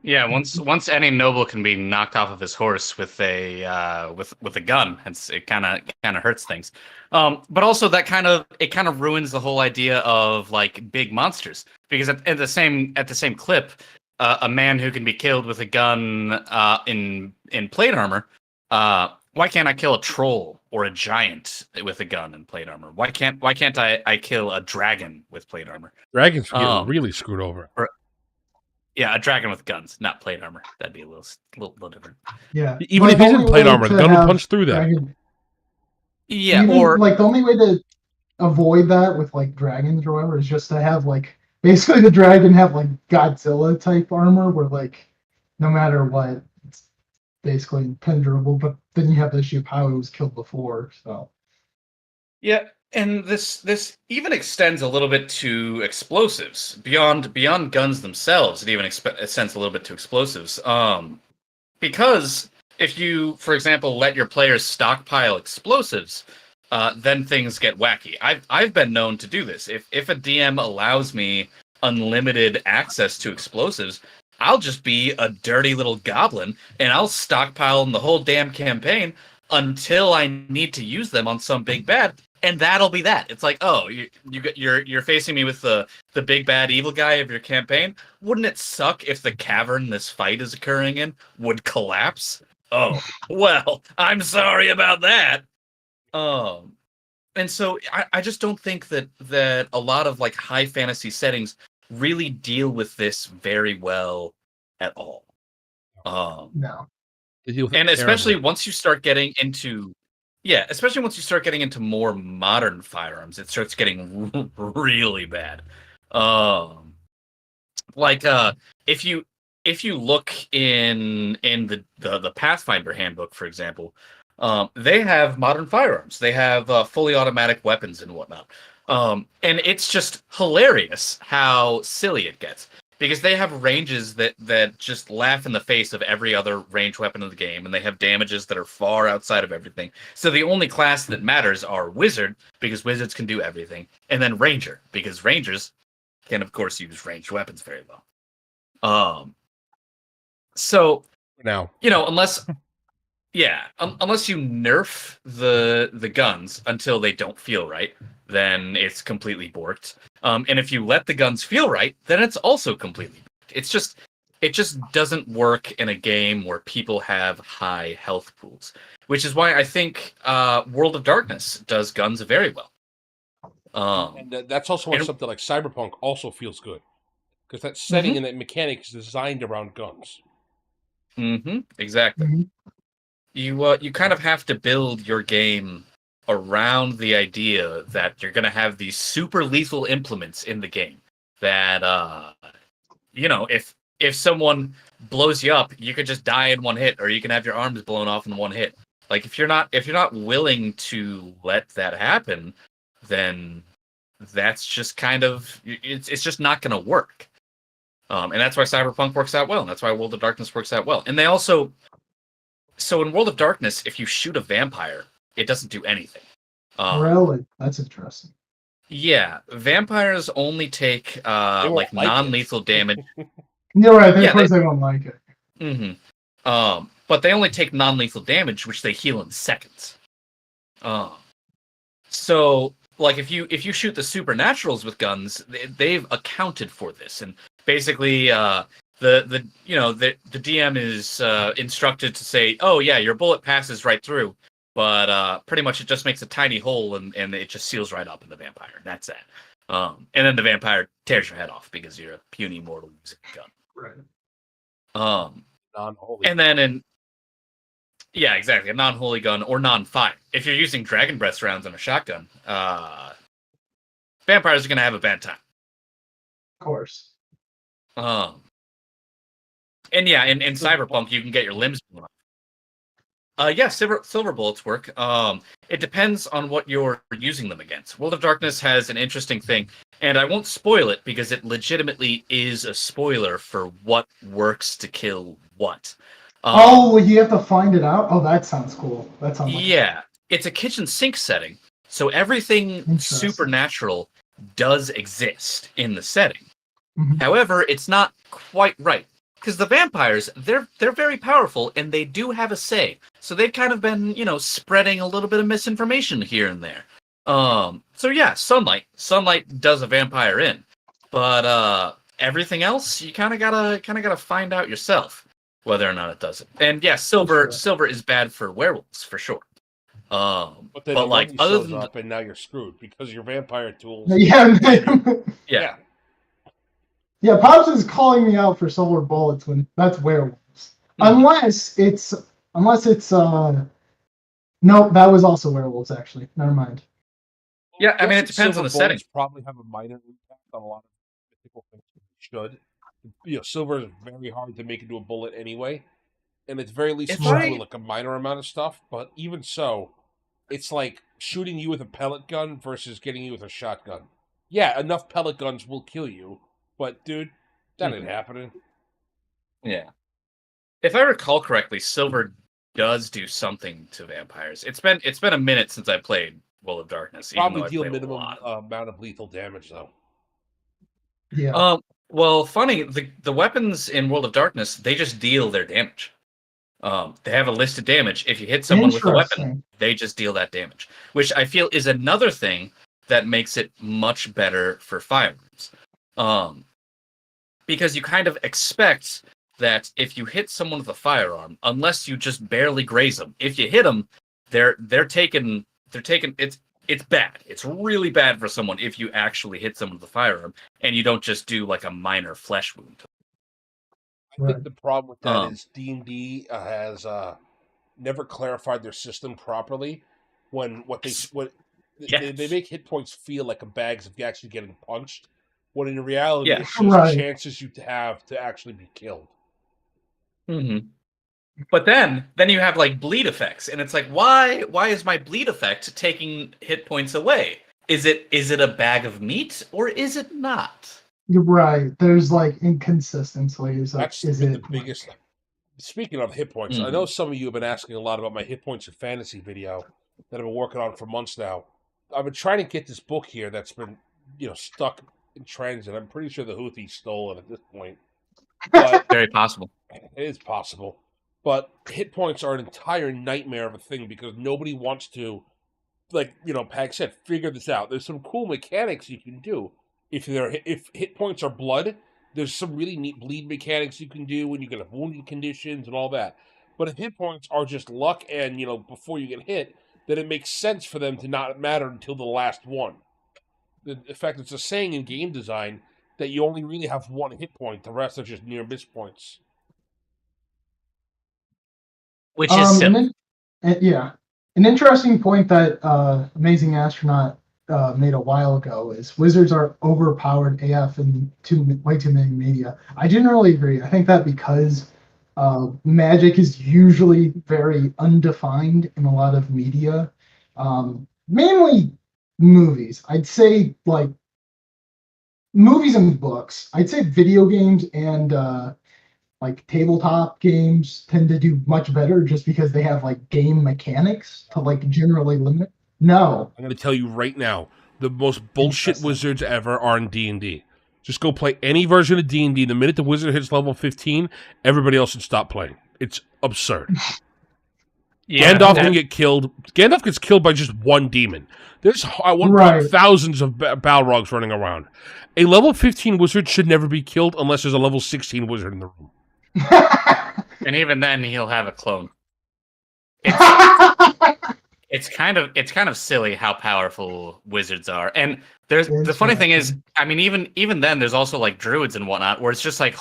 Yeah, once any noble can be knocked off of his horse with a gun, it kind of hurts things. But also that kind of ruins the whole idea of like big monsters because at the same clip, a man who can be killed with a gun in plate armor. Why can't I kill a troll or a giant with a gun and plate armor? Why can't I kill a dragon with plate armor? Dragons get really screwed over. Yeah, a dragon with guns, not plate armor. That'd be a little different. Yeah. Even if he's in plate armor, the gun will punch through that. Yeah, or like the only way to avoid that with like dragons or whatever is just to have like basically the dragon have like Godzilla type armor where like no matter what it's basically impenetrable, but then you have the issue of how it was killed before, so. Yeah. And this even extends a little bit to explosives beyond guns themselves. It even extends a little bit to explosives. Because if you, for example, let your players stockpile explosives, then things get wacky. I've been known to do this. If a DM allows me unlimited access to explosives, I'll just be a dirty little goblin and I'll stockpile them the whole damn campaign until I need to use them on some big bad. and that'll be that. It's like, oh, you're facing me with the big bad evil guy of your campaign. Wouldn't it suck if the cavern this fight is occurring in would collapse? Oh, well, I'm sorry about that. And so I just don't think that a lot of like high fantasy settings really deal with this very well at all. No. And especially once you start getting into more modern firearms, it starts getting really bad. If you look in the Pathfinder handbook, for example, they have modern firearms. They have fully automatic weapons and whatnot. And it's just hilarious how silly it gets. Because they have ranges that just laugh in the face of every other ranged weapon in the game, and they have damages that are far outside of everything. So the only class that matters are Wizard, because Wizards can do everything, and then Ranger, because Rangers can, of course, use ranged weapons very well. So, now, unless you nerf the guns until they don't feel right, then it's completely borked. And if you let the guns feel right, then it's also completely borked. It just doesn't work in a game where people have high health pools, which is why I think World of Darkness does guns very well. And that's also why something like Cyberpunk also feels good, because that setting and that mechanic is designed around guns. Exactly. You kind of have to build your game around the idea that you're going to have these super lethal implements in the game that if someone blows you up, you could just die in one hit, or you can have your arms blown off in one hit. Like if you're not willing to let that happen, then that's just kind of it's just not going to work. And that's why Cyberpunk works out well, and that's why World of Darkness works out well. And they also so in World of Darkness, if you shoot a vampire, it doesn't do anything. Really? That's interesting. Yeah, vampires only take non-lethal damage. You're right. Of course, they don't like it. But they only take non-lethal damage, which they heal in seconds. So, like, if you shoot the supernaturals with guns, they've accounted for this, and basically, the DM is instructed to say, "Oh yeah, your bullet passes right through." But pretty much it just makes a tiny hole and it just seals right up in the vampire. That's it. And then the vampire tears your head off because you're a puny mortal using a gun. Right. Non-holy. And then exactly, a non-holy gun or non-fire. If you're using dragon breath rounds on a shotgun, vampires are gonna have a bad time. Of course. And in Cyberpunk you can get your limbs blown off. Silver bullets work. It depends on what you're using them against. World of Darkness has an interesting thing, and I won't spoil it because it legitimately is a spoiler for what works to kill what. You have to find it out? Oh, that sounds cool. That sounds like it's a kitchen sink setting, so everything supernatural does exist in the setting. However, it's not quite right. Because the vampires, they're very powerful, and they do have a say. So they've kind of been, spreading a little bit of misinformation here and there. Sunlight does a vampire in, but everything else you kind of gotta find out yourself whether or not it does it. And silver is bad for werewolves for sure. But then other than up, and now you're screwed because your vampire tools. Yeah. Yeah, Pops is calling me out for silver bullets when that's werewolves. Unless it's no, that was also werewolves actually. Never mind. Yeah, I mean it depends on the setting. Probably have a minor impact on a lot of mythical things. Should. Silver is very hard to make into a bullet anyway, and it's very least like a minor amount of stuff. But even so, it's like shooting you with a pellet gun versus getting you with a shotgun. Yeah, enough pellet guns will kill you. But dude, that ain't happening. Yeah. If I recall correctly, silver does do something to vampires. It's been a minute since I played World of Darkness. Probably deal minimum amount of lethal damage though. Yeah. Well, funny, the weapons in World of Darkness, they just deal their damage. They have a listed damage. If you hit someone with a weapon, they just deal that damage, which I feel is another thing that makes it much better for firearms. Because you kind of expect that if you hit someone with a firearm, unless you just barely graze them, if you hit them, they're taken. It's bad. It's really bad for someone if you actually hit someone with a firearm and you don't just do like a minor flesh wound. I think the problem with that is D&D has never clarified their system properly. They make hit points feel like a bags of actually getting punched, when in reality it's just chances you have to actually be killed. Mm-hmm. But then you have like bleed effects, and it's like, why is my bleed effect taking hit points away? Is it a bag of meat or is it not? You're right. There's like inconsistencies. That's the biggest. Speaking of hit points, I know some of you have been asking a lot about my hit points in fantasy video that I've been working on for months now. I've been trying to get this book here that's been, stuck in transit. I'm pretty sure the Houthis stole it at this point. But very possible. It is possible. But hit points are an entire nightmare of a thing because nobody wants to, Pag said, figure this out. There's some cool mechanics you can do. If hit points are blood, there's some really neat bleed mechanics you can do when you get wounded conditions and all that. But if hit points are just luck and, before you get hit, then it makes sense for them to not matter until the last one. In fact, it's a saying in game design that you only really have one hit point. The rest are just near miss points. Which is silly. An interesting point that Amazing Astronaut made a while ago is wizards are overpowered AF in way too many media. I generally agree. I think that because magic is usually very undefined in a lot of media, mainly movies. I'd say like movies and books. I'd say video games and like tabletop games tend to do much better just because they have like game mechanics to like generally limit. No. I'm going to tell you right now, the most bullshit wizards ever are in D&D. Just go play any version of D&D. The minute the wizard hits level 15, everybody else should stop playing. It's absurd. Gandalf can get killed. Gandalf gets killed by just one demon. There's at one point thousands of Balrogs running around. A level 15 wizard should never be killed unless there's a level 16 wizard in the room. And even then, he'll have a clone. It's kind of silly how powerful wizards are. And the funny thing is, I mean, even then, there's also like druids and whatnot, where it's just like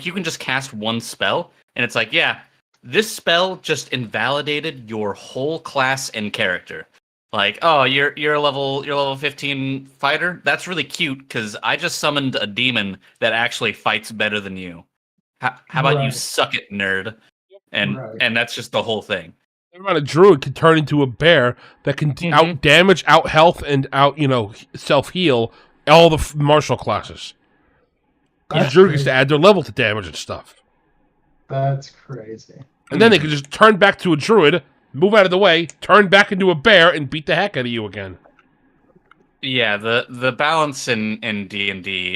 you can just cast one spell, and it's like, yeah, this spell just invalidated your whole class and character. Like, oh, you're a level 15 fighter. That's really cute because I just summoned a demon that actually fights better than you. How about you suck it, nerd? And that's just the whole thing. A druid can turn into a bear that can out damage, out health, and out self heal all the martial classes. Because druid gets to add their level to damage and stuff. That's crazy. And then they can just turn back to a druid, move out of the way, turn back into a bear, and beat the heck out of you again. Yeah, the balance in D&D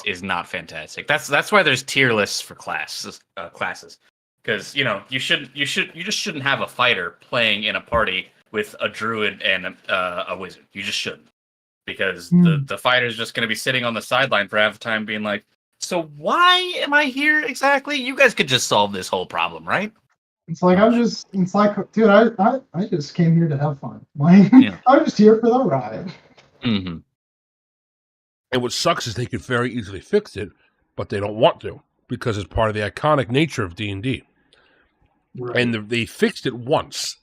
is not fantastic. That's why there's tier lists for classes. Because you just shouldn't have a fighter playing in a party with a druid and a wizard. You just shouldn't, because the fighter's just going to be sitting on the sideline for half the time, being like, "So why am I here exactly? You guys could just solve this whole problem, right?" It's like dude, I just came here to have fun. Like I'm just here for the ride. Mm-hmm. And what sucks is they could very easily fix it, but they don't want to because it's part of the iconic nature of D&D. Right. And they fixed it once.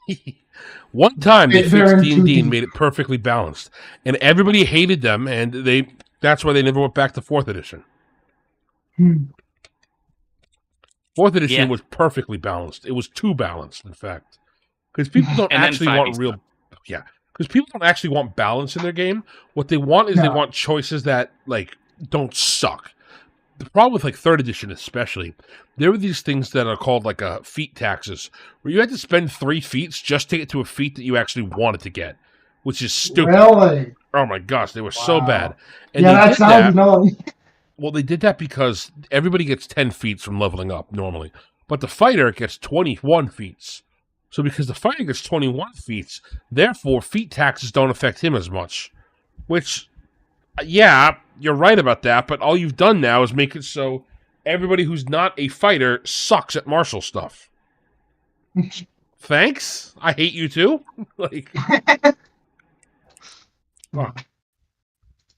One time they fixed D&D and made it perfectly balanced. And everybody hated them, and that's why they never went back to 4th edition. 4th edition was perfectly balanced. It was too balanced, in fact. Because people don't actually want real... Yeah. Because people don't actually want balance in their game. What they want is they want choices that, don't suck. The problem with 3rd edition especially, there were these things that are called feat taxes, where you had to spend 3 feats just to get to a feat that you actually wanted to get, which is stupid. Really? Oh my gosh, they were so bad. And that sounds annoying. Well, they did that because everybody gets 10 feats from leveling up normally. but the fighter gets 21 feats. So because the fighter gets 21 feats, therefore feat taxes don't affect him as much. Which, yeah, you're right about that, but all you've done now is make it so everybody who's not a fighter sucks at martial stuff. Thanks. I hate you too. Like, oh.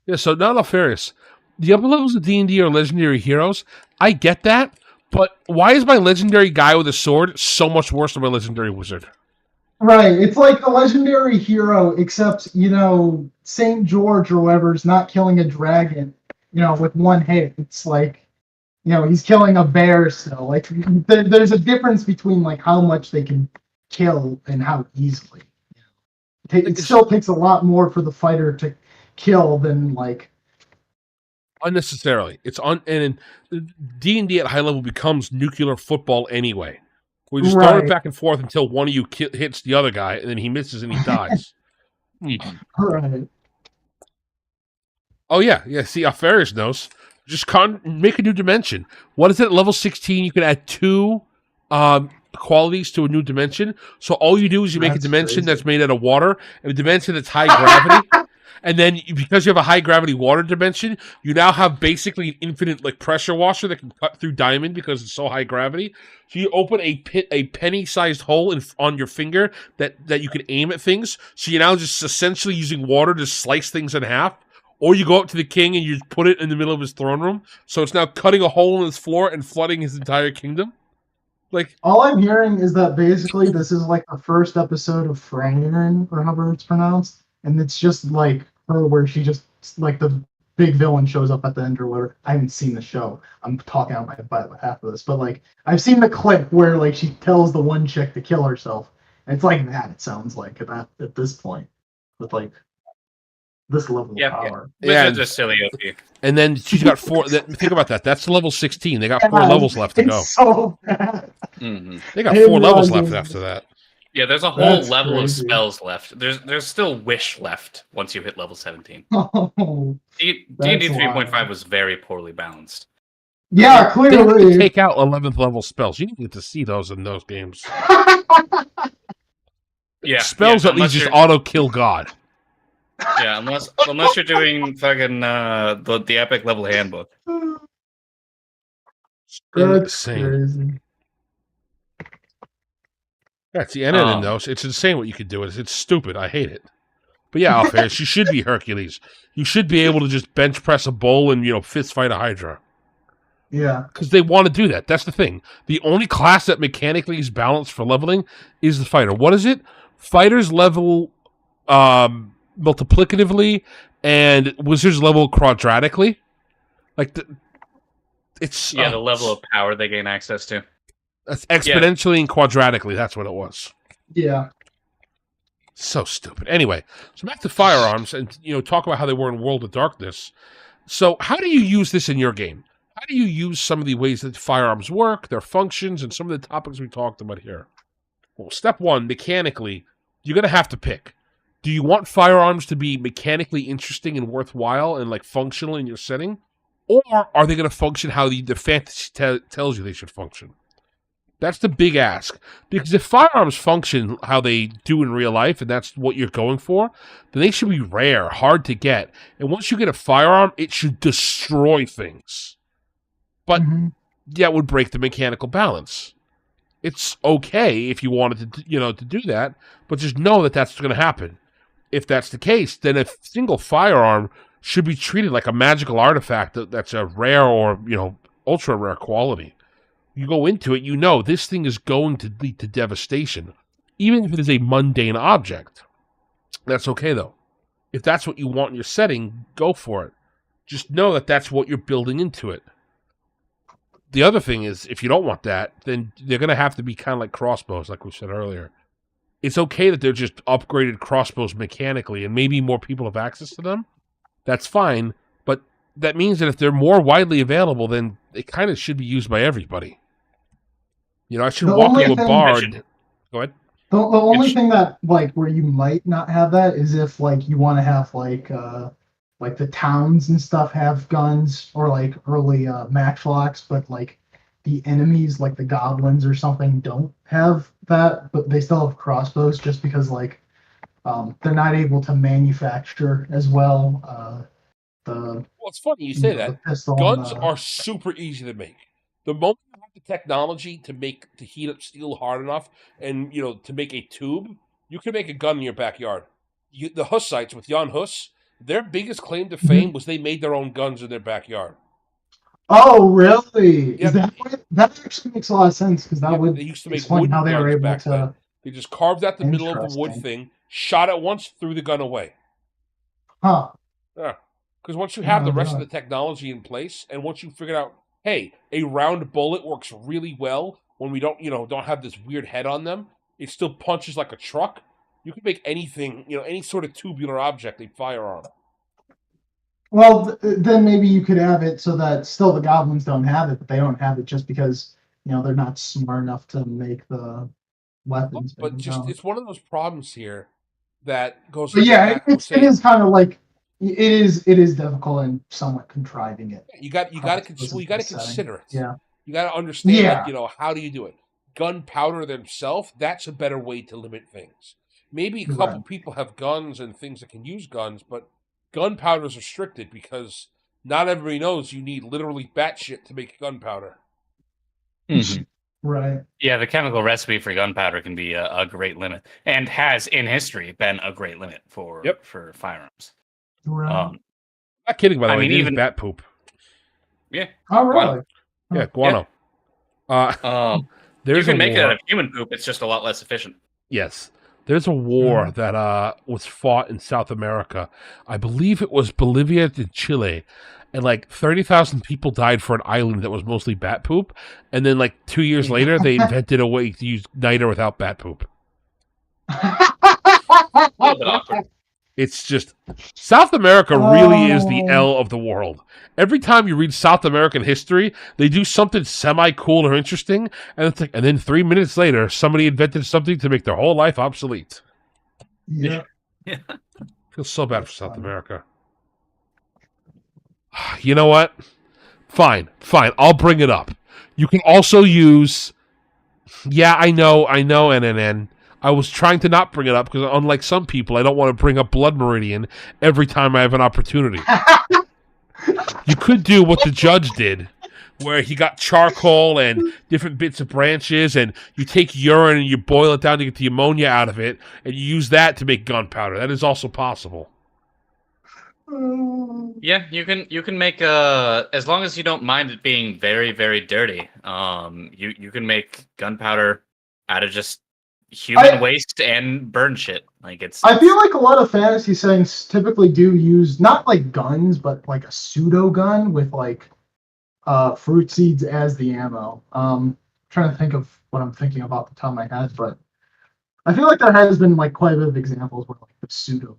Yeah, so not nefarious. The upper levels of D&D are legendary heroes. I get that, but why is my legendary guy with a sword so much worse than my legendary wizard? Right, it's like the legendary hero, except, St. George or whatever is not killing a dragon, with one hit. It's like, he's killing a bear still. Like, there's a difference between, like, how much they can kill and how easily. It still takes a lot more for the fighter to kill than, like... Unnecessarily. And D&D at high level becomes nuclear football anyway. We just throw it back and forth until one of you hits the other guy, and then he misses and he dies. Right. Oh, yeah. See, Alfarius knows. Just make a new dimension. What is it? Level 16, you can add 2 qualities to a new dimension. So all you do is you make a dimension that's made out of water, and a dimension that's high gravity. And then, because you have a high gravity water dimension, you now have basically an infinite pressure washer that can cut through diamond because it's so high gravity. So you open a penny-sized hole on your finger that you can aim at things. So you're now just essentially using water to slice things in half. Or you go up to the king and you put it in the middle of his throne room. So it's now cutting a hole in his floor and flooding his entire kingdom. All I'm hearing is that basically this is like the first episode of Frangren, or however it's pronounced. And it's just like her where she just, like, the big villain shows up at the end or whatever. I haven't seen the show. I'm talking out my butt with half of this. But, like, I've seen the clip where, like, she tells the one chick to kill herself. And it's like that, it sounds like, at this point. With, like, this level of power. Yeah, Wizards are silly OP. And then she's got 4... think about that. That's level 16. They got 4 levels left to go. So bad. Mm-hmm. They got 4 levels left after that. Yeah, there's a whole level of spells left. There's still Wish left once you hit level 17. D&D 3.5 was very poorly balanced. Yeah, clearly. They take out 11th level spells. You didn't get to see those in those games. Spells at least just auto-kill God. Yeah, unless you're doing fucking the epic level handbook. That's crazy. Yeah, it's the end in those. It's insane what you could do. It's stupid. I hate it. But yeah, Alfarius, you should be Hercules. You should be able to just bench press a bull and, fist fight a Hydra. Yeah. Because they want to do that. That's the thing. The only class that mechanically is balanced for leveling is the fighter. What is it? Fighters level multiplicatively and wizards level quadratically. It's the level of power they gain access to. That's exponentially and quadratically. That's what it was. Yeah. So stupid. Anyway, so back to Firearms and, talk about how they were in World of Darkness. So how do you use this in your game? How do you use some of the ways that Firearms work, their functions, and some of the topics we talked about here? Well, step 1, mechanically, you're going to have to pick. Do you want Firearms to be mechanically interesting and worthwhile and, functional in your setting? Or are they going to function how the fantasy tells you they should function? That's the big ask. Because if Firearms function how they do in real life, and that's what you're going for, then they should be rare, hard to get. And once you get a firearm, it should destroy things. But that would break the mechanical balance. It's okay if you wanted to, to do that, but just know that that's going to happen. If that's the case, then a single firearm should be treated like a magical artifact that's a rare or, ultra rare quality. You go into it, this thing is going to lead to devastation, even if it is a mundane object. That's okay, though. If that's what you want in your setting, go for it. Just know that that's what you're building into it. The other thing is, if you don't want that, then they're going to have to be kind of like crossbows, like we said earlier. It's okay that they're just upgraded crossbows mechanically, and maybe more people have access to them. That's fine, but that means that if they're more widely available, then it kind of should be used by everybody. I should walk into a bar. Go ahead. The only thing that, where you might not have that is if, you want to have, the towns and stuff have guns or, early matchlocks, but, the enemies, like the goblins or something, don't have that, but they still have crossbows just because like they're not able to manufacture as well. Well, it's funny you say that. Guns are super easy to make. The moment you have the technology to heat up steel hard enough, and to make a tube, you can make a gun in your backyard. The Hussites with Jan Hus, their biggest claim to fame was they made their own guns in their backyard. Oh, really? Yep. Is that actually makes a lot of sense because that would they used to make explain how they were able to. Then. They just carved out the middle of the wood thing, shot it once, threw the gun away. Huh. Yeah. Because once you have the rest of the technology in place, and once you figure out, hey, a round bullet works really well when we don't have this weird head on them, it still punches like a truck. You can make anything, any sort of tubular object a firearm. Well, then maybe you could have it so that still the goblins don't have it, but they don't have it just because they're not smart enough to make the weapons. But it's one of those problems here that goes. But yeah, it is kind of like it is difficult and somewhat contriving it. You got to consider it. Yeah, you got to understand. How do you do it? Gunpowder themselves, that's a better way to limit things. Maybe a couple people have guns and things that can use guns, but gunpowder is restricted because not everybody knows you need literally batshit to make gunpowder. Mm-hmm. Right. Yeah, the chemical recipe for gunpowder can be a great limit, and has in history been a great limit for firearms. Right. Not kidding, by the way. Even bat poop. Yeah. Oh, really? Yeah, guano. Yeah. You can make it out of human poop. It's just a lot less efficient. Yes. There's a war that was fought in South America. I believe it was Bolivia to Chile. And 30,000 people died for an island that was mostly bat poop. And then 2 years later, they invented a way to use niter without bat poop. It's just, South America really is the L of the world. Every time you read South American history, they do something semi-cool or interesting, and it's and then 3 minutes later, somebody invented something to make their whole life obsolete. Yeah. Feels so bad for South America. You know what? Fine. I'll bring it up. You can also use... Yeah, I know, NNN. I was trying to not bring it up because, unlike some people, I don't want to bring up Blood Meridian every time I have an opportunity. You could do what the judge did, where he got charcoal and different bits of branches, and you take urine and you boil it down to get the ammonia out of it, and you use that to make gunpowder. That is also possible. Yeah, you can make as long as you don't mind it being very, very dirty. You can make gunpowder out of just human waste and burn shit. I feel like a lot of fantasy settings typically do use not guns, but a pseudo gun with fruit seeds as the ammo. Trying to think of what I'm thinking about the top of my head, but I feel like there has been quite a bit of examples where the pseudo.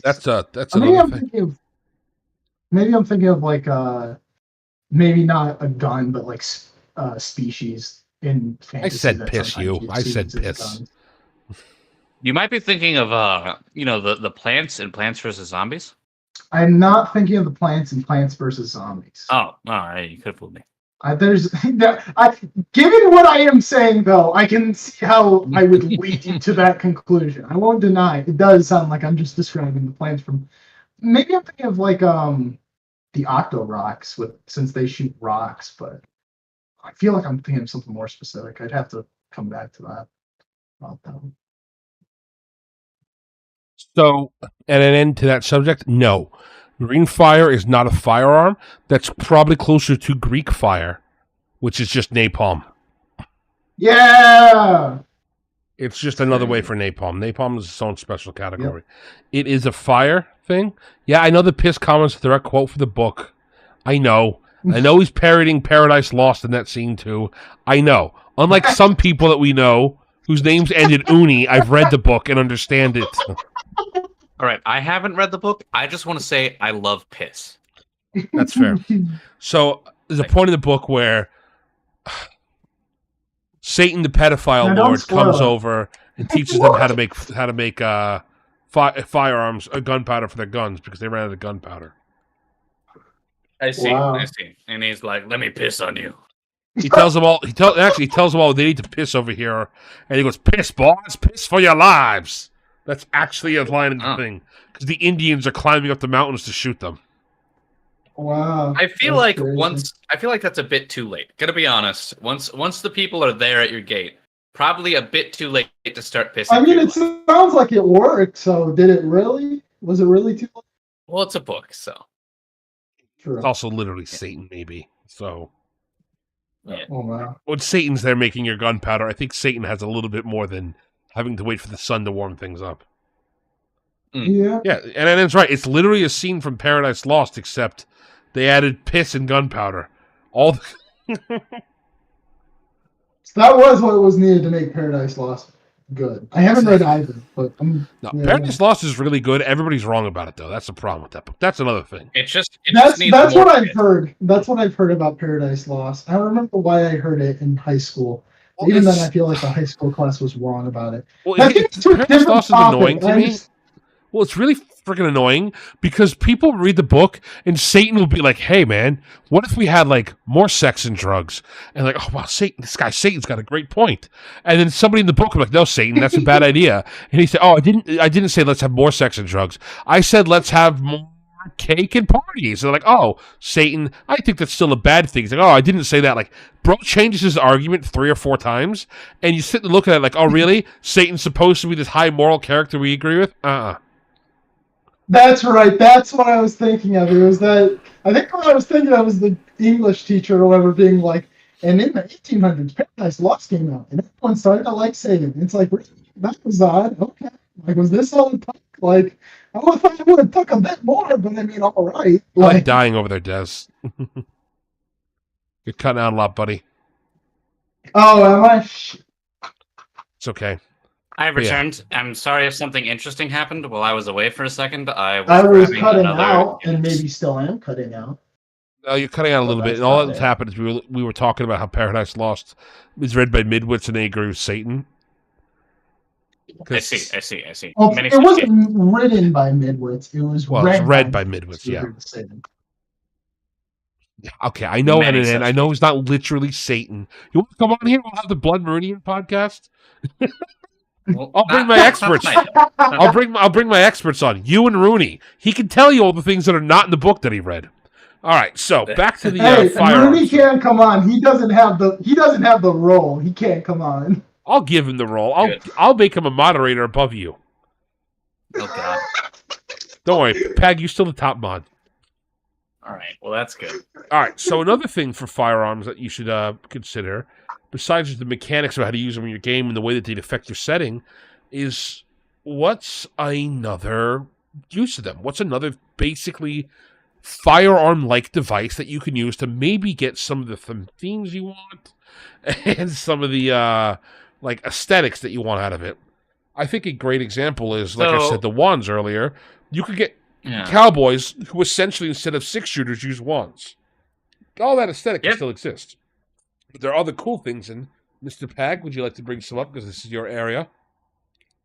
That's maybe I'm thinking of maybe not a gun, but species in fantasy. I said piss you. I said piss. You might be thinking of the plants in Plants vs. Zombies. I'm not thinking of the plants in Plants vs. Zombies. Oh, all right, you could have fooled me. Given what I am saying, though, I can see how I would lead you to that conclusion. I won't deny it does sound like I'm just describing the plants from. Maybe I'm thinking of the Octo Rocks since they shoot rocks, but I feel like I'm thinking of something more specific. I'd have to come back to that. About that one. So, and an end to that subject, no. Green fire is not a firearm. That's probably closer to Greek fire, which is just napalm. Yeah! It's just another way for napalm. Napalm is its own special category. Yep. It is a fire thing. Yeah, I know the piss comments a direct quote for the book. I know he's parroting Paradise Lost in that scene, too. I know. Unlike some people that we know, whose names ended uni, I've read the book and understand it. All right, I haven't read the book. I just want to say I love piss. That's fair. So there's a point in the book where Satan, the pedophile lord, comes over and teaches them how to make firearms, gunpowder for their guns because they ran out of gunpowder. I see. And he's like, "Let me piss on you." He tells them all. He tells them all they need to piss over here, and he goes, "Piss, boys, piss for your lives." That's actually a line in the thing because the Indians are climbing up the mountains to shoot them. Wow. I feel like that's a bit too late. Gotta be honest. Once the people are there at your gate, probably a bit too late to start pissing. I mean, it sounds like it worked. So, did it really? Was it really too late? Well, it's a book, so. True. It's also literally Satan, maybe. So. Yeah. Oh wow. When Satan's there making your gunpowder, I think Satan has a little bit more than having to wait for the sun to warm things up. Yeah. Yeah, and it's right. It's literally a scene from Paradise Lost, except they added piss and gunpowder. All. So that was what was needed to make Paradise Lost good. I haven't read either, but Paradise Lost is really good. Everybody's wrong about it, though. That's the problem with that book. That's another thing. That's what I've heard. That's what I've heard about Paradise Lost. I don't remember why I heard it in high school. Well, even then, I feel like the high school class was wrong about it. Well, Paradise Lost is annoying to me. Well, it's really freaking annoying because people read the book and Satan will be like, "Hey, man, what if we had like more sex and drugs?" And like, "Oh, wow, Satan's got a great point." And then somebody in the book will be like, "No, Satan, that's a bad idea." And he said, "Oh, I didn't say let's have more sex and drugs. I said let's have more cake and parties." And they're like, "Oh, Satan, I think that's still a bad thing." He's like, "Oh, I didn't say that." Like, bro changes his argument 3 or 4 times, and you sit and look at it like, "Oh, really? Satan's supposed to be this high moral character we agree with?" That's right. That's what I was thinking of. It was that. I think what I was thinking of was the English teacher or whatever being like, and in the 1800s, Paradise Lost came out, and everyone started to like Satan. It's like, that was odd. Okay. Like, was this all it took? Like, I thought it would have took a bit more, but I mean, all right. Like, I'm dying over there, Des. You're cutting out a lot, buddy. Oh, am I? It's okay. I returned. Yeah. I'm sorry if something interesting happened while I was away for a second. I was cutting out, and maybe still am cutting out. No, you're cutting out a little bit. And all that's happened is we were talking about how Paradise Lost is read by midwits and they agree with Satan. I see. Well, it wasn't written by midwits. It was read by midwits, yeah. Okay, I know, and I know he's not literally Satan. You want to come on here? We'll have the Blood Meridian podcast. Well, I'll bring my experts. I'll bring my experts on. You and Rooney. He can tell you all the things that are not in the book that he read. All right, so back to the Firearms. Rooney can't come on. He doesn't have the role. He can't come on. I'll give him the role. I'll make him a moderator above you. Oh God! Don't worry, Pag. You're still the top mod. All right. Well, that's good. All right. So another thing for firearms that you should consider, besides the mechanics of how to use them in your game and the way that they'd affect your setting, is what's another use of them? What's another basically firearm-like device that you can use to maybe get some of the themes you want and some of the like aesthetics that you want out of it? I think a great example is, like I said, the wands earlier. You could get cowboys who essentially, instead of 6-shooters, use wands. All that aesthetic can still exist. But there are other cool things. And Mr. Pag, would you like to bring some up because this is your area?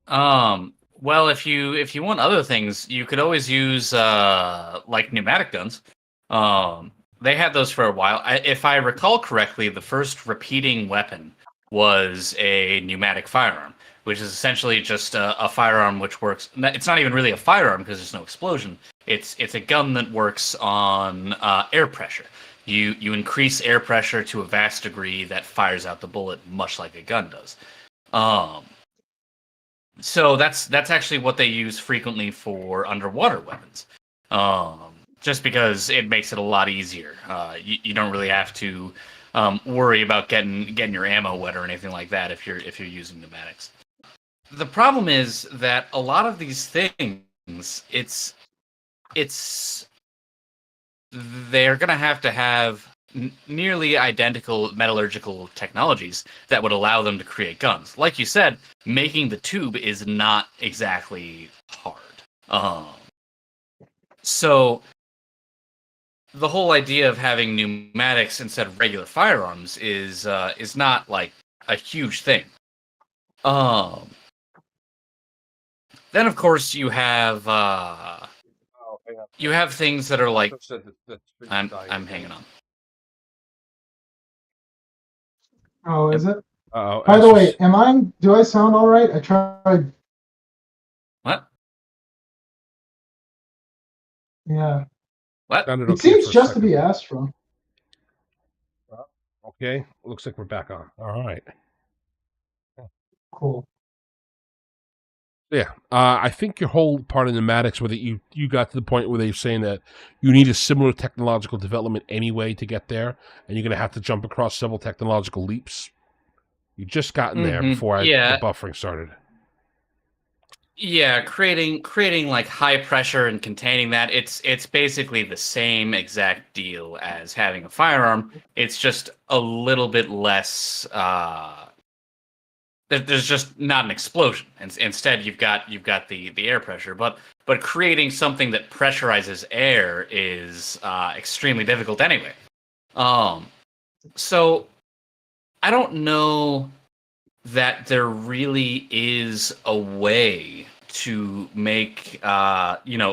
Well, if you want other things, you could always use like pneumatic guns. They had those for a while. If I recall correctly, the first repeating weapon was a pneumatic firearm, which is essentially just a firearm which works. It's not even really a firearm because there's no explosion. It's a gun that works on air pressure. You increase air pressure to a vast degree that fires out the bullet, much like a gun does. So that's actually what they use frequently for underwater weapons. Just because it makes it a lot easier. You don't really have to worry about getting your ammo wet or anything like that if you're using pneumatics. The problem is that a lot of these things, they're going to have nearly identical metallurgical technologies that would allow them to create guns. Like you said, making the tube is not exactly hard. So the whole idea of having pneumatics instead of regular firearms is not like a huge thing. Then of course you have things that are like I'm hanging on. Oh, is it? Uh-oh, By the way, do I sound all right? I tried. What? Yeah. What? Sounded It okay seems for a just to second. be Astro. Okay, looks like we're back on. All right. Cool. Yeah, I think your whole part of pneumatics, where that you got to the point where they're saying that you need a similar technological development anyway to get there, and you're going to have to jump across several technological leaps. You just gotten there before the buffering started. Yeah, creating like high pressure and containing that, it's basically the same exact deal as having a firearm. It's just a little bit less. There's just not an explosion. Instead, you've got the air pressure. But creating something that pressurizes air is extremely difficult anyway. So I don't know that there really is a way to make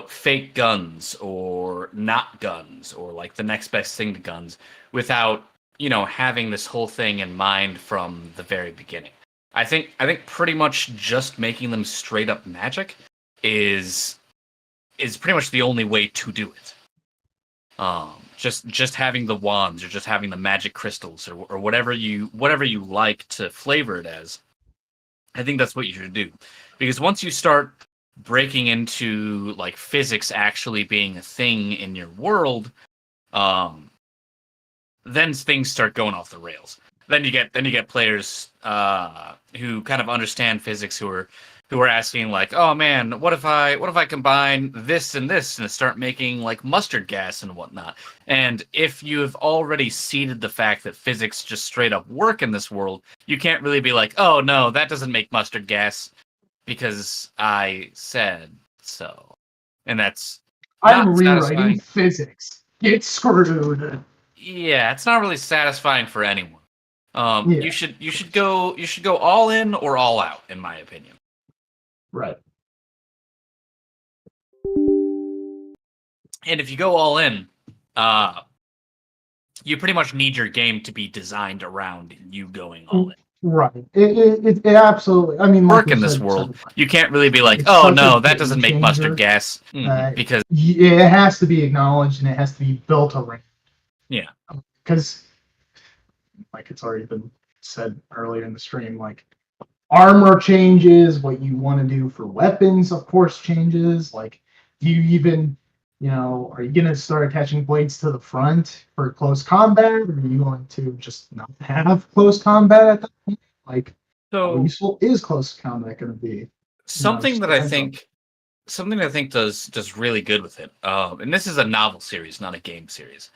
fake guns or not guns or like the next best thing to guns without having this whole thing in mind from the very beginning. I think pretty much just making them straight up magic is pretty much the only way to do it. Just having the wands or just having the magic crystals or whatever you like to flavor it as. I think that's what you should do, because once you start breaking into like physics actually being a thing in your world, then things start going off the rails. Then you get players who kind of understand physics who are asking like, oh man, what if I combine this and start making like mustard gas and whatnot? And if you have already seeded the fact that physics just straight up work in this world, you can't really be like, oh no, that doesn't make mustard gas because I said so. And that's I'm not rewriting satisfying. physics. Get screwed. Yeah, it's not really satisfying for anyone. Yeah. You should go all in or all out, in my opinion. Right. And if you go all in, you pretty much need your game to be designed around you going all in. Right. It absolutely. I mean, work in this world. You can't really be like, oh no, that doesn't make mustard gas, because it has to be acknowledged and it has to be built around. Yeah. Because, like it's already been said earlier in the stream, like armor changes, what you want to do for weapons, of course, changes. Like, do you even, are you going to start attaching blades to the front for close combat, or are you going to just not have close combat at that point? Like, how useful is close combat going to be? Something that I think does really good with it. And this is a novel series, not a game series.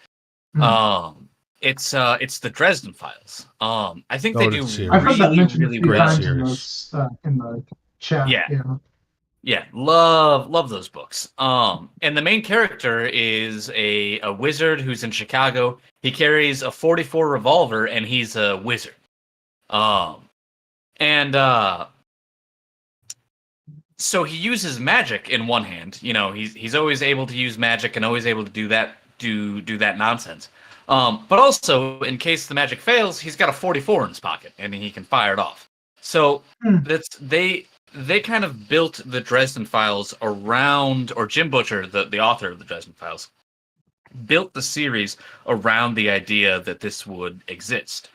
It's the Dresden Files. I think they do really great series in the chat. Yeah, love those books. And the main character is a wizard who's in Chicago. He carries a .44 revolver, and he's a wizard. So he uses magic in one hand. He's always able to use magic and always able to do that nonsense. But also, in case the magic fails, he's got a .44 in his pocket, and he can fire it off. So they kind of built the Dresden Files around, or Jim Butcher, the author of the Dresden Files, built the series around the idea that this would exist.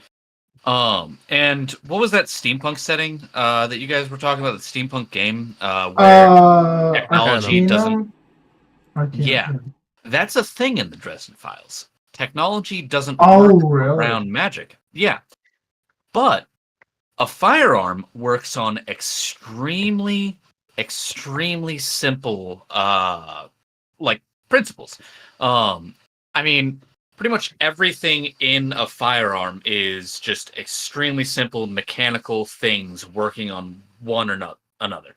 And what was that steampunk setting that you guys were talking about? The steampunk game where technology doesn't. Yeah, that's a thing in the Dresden Files. Technology doesn't work around magic. Yeah, but a firearm works on extremely simple like principles. I mean, pretty much everything in a firearm is just extremely simple mechanical things working on one or another.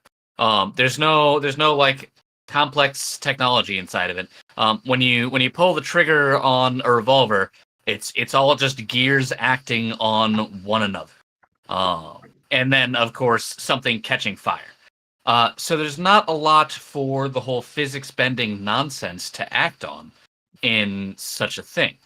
There's no like complex technology inside of it. When you pull the trigger on a revolver, it's all just gears acting on one another. And then, of course, something catching fire. So there's not a lot for the whole physics bending nonsense to act on in such a thing.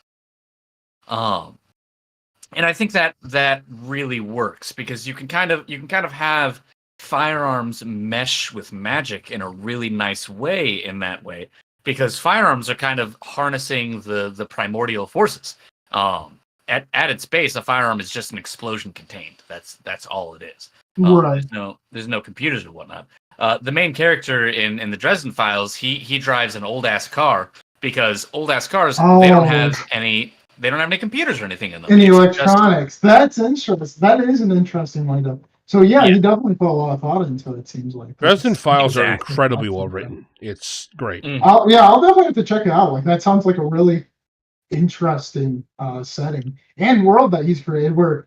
And I think that really works because you can kind of have firearms mesh with magic in a really nice way in that way, because firearms are kind of harnessing the primordial forces. At its base, a firearm is just an explosion contained. That's all it is. Right. There's no computers or whatnot. The main character in the Dresden Files, he drives an old ass car because old ass cars they don't have any computers or anything in them. Any electronics. That's interesting. That is an interesting windup. So yeah, he definitely put a lot of thought into it. Seems like Dresden Files are incredibly well written. It's great. I'll definitely have to check it out. Like that sounds like a really interesting setting and world that he's created. Where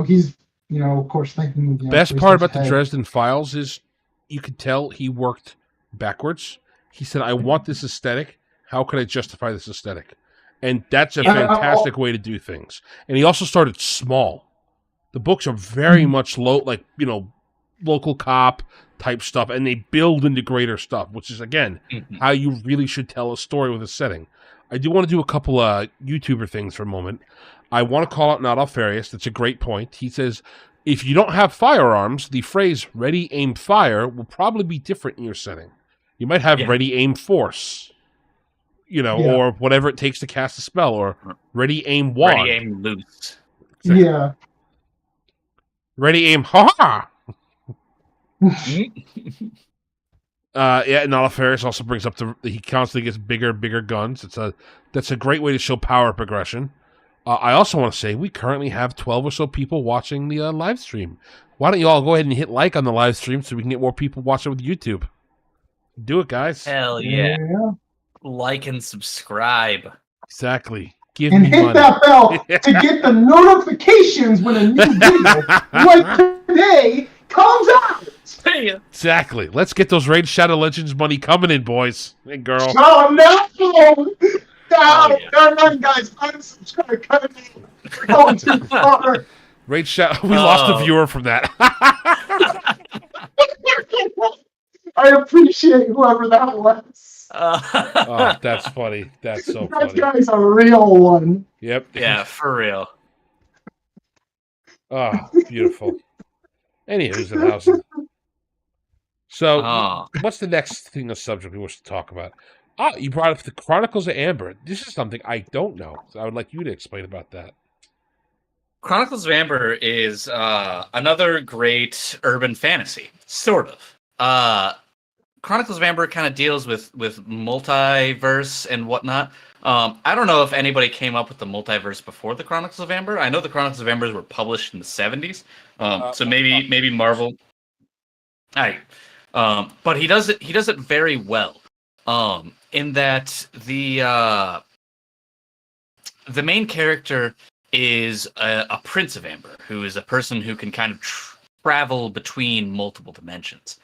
he's of course thinking. Best part about the Dresden Files is you could tell he worked backwards. He said, "I want this aesthetic. How can I justify this aesthetic?" And that's a fantastic way to do things. And he also started small. The books are very much local cop type stuff, and they build into greater stuff, which is, again, how you really should tell a story with a setting. I do want to do a couple of YouTuber things for a moment. I want to call out Not Alfarius. That's a great point. He says, if you don't have firearms, the phrase ready, aim, fire will probably be different in your setting. You might have ready, aim, force. Or whatever it takes to cast a spell, or ready, aim, wand. Ready, aim, loose. Yeah. Ready, aim, ha-ha! Nalafarius also brings up he constantly gets bigger guns. That's a great way to show power progression. I also want to say we currently have 12 or so people watching the live stream. Why don't you all go ahead and hit like on the live stream so we can get more people watching with YouTube? Do it, guys. Hell yeah. Like and subscribe. Exactly. Hit that bell to get the notifications when a new video like today comes out. Exactly. Let's get those Raid Shadow Legends money coming in, boys and girls. Oh no! Come on, guys. Unsubscribe. Cut it out. We're going too far. Raid Shadow. We lost a viewer from that. I appreciate whoever that was. Oh, that's funny. That's so funny. That guy's a real one. Yep. Yeah, for real. Oh, beautiful. Anywho's in housing. So, what's the next thing, the subject we wish to talk about? You brought up the Chronicles of Amber. This is something I don't know, so I would like you to explain about that. Chronicles of Amber is another great urban fantasy, sort of. Chronicles of Amber kind of deals with multiverse and whatnot. I don't know if anybody came up with the multiverse before the Chronicles of Amber. I know the Chronicles of Amber were published in the 70s, so maybe Marvel. But he does it very well. In that the main character is a Prince of Amber, who is a person who can kind of travel between multiple dimensions.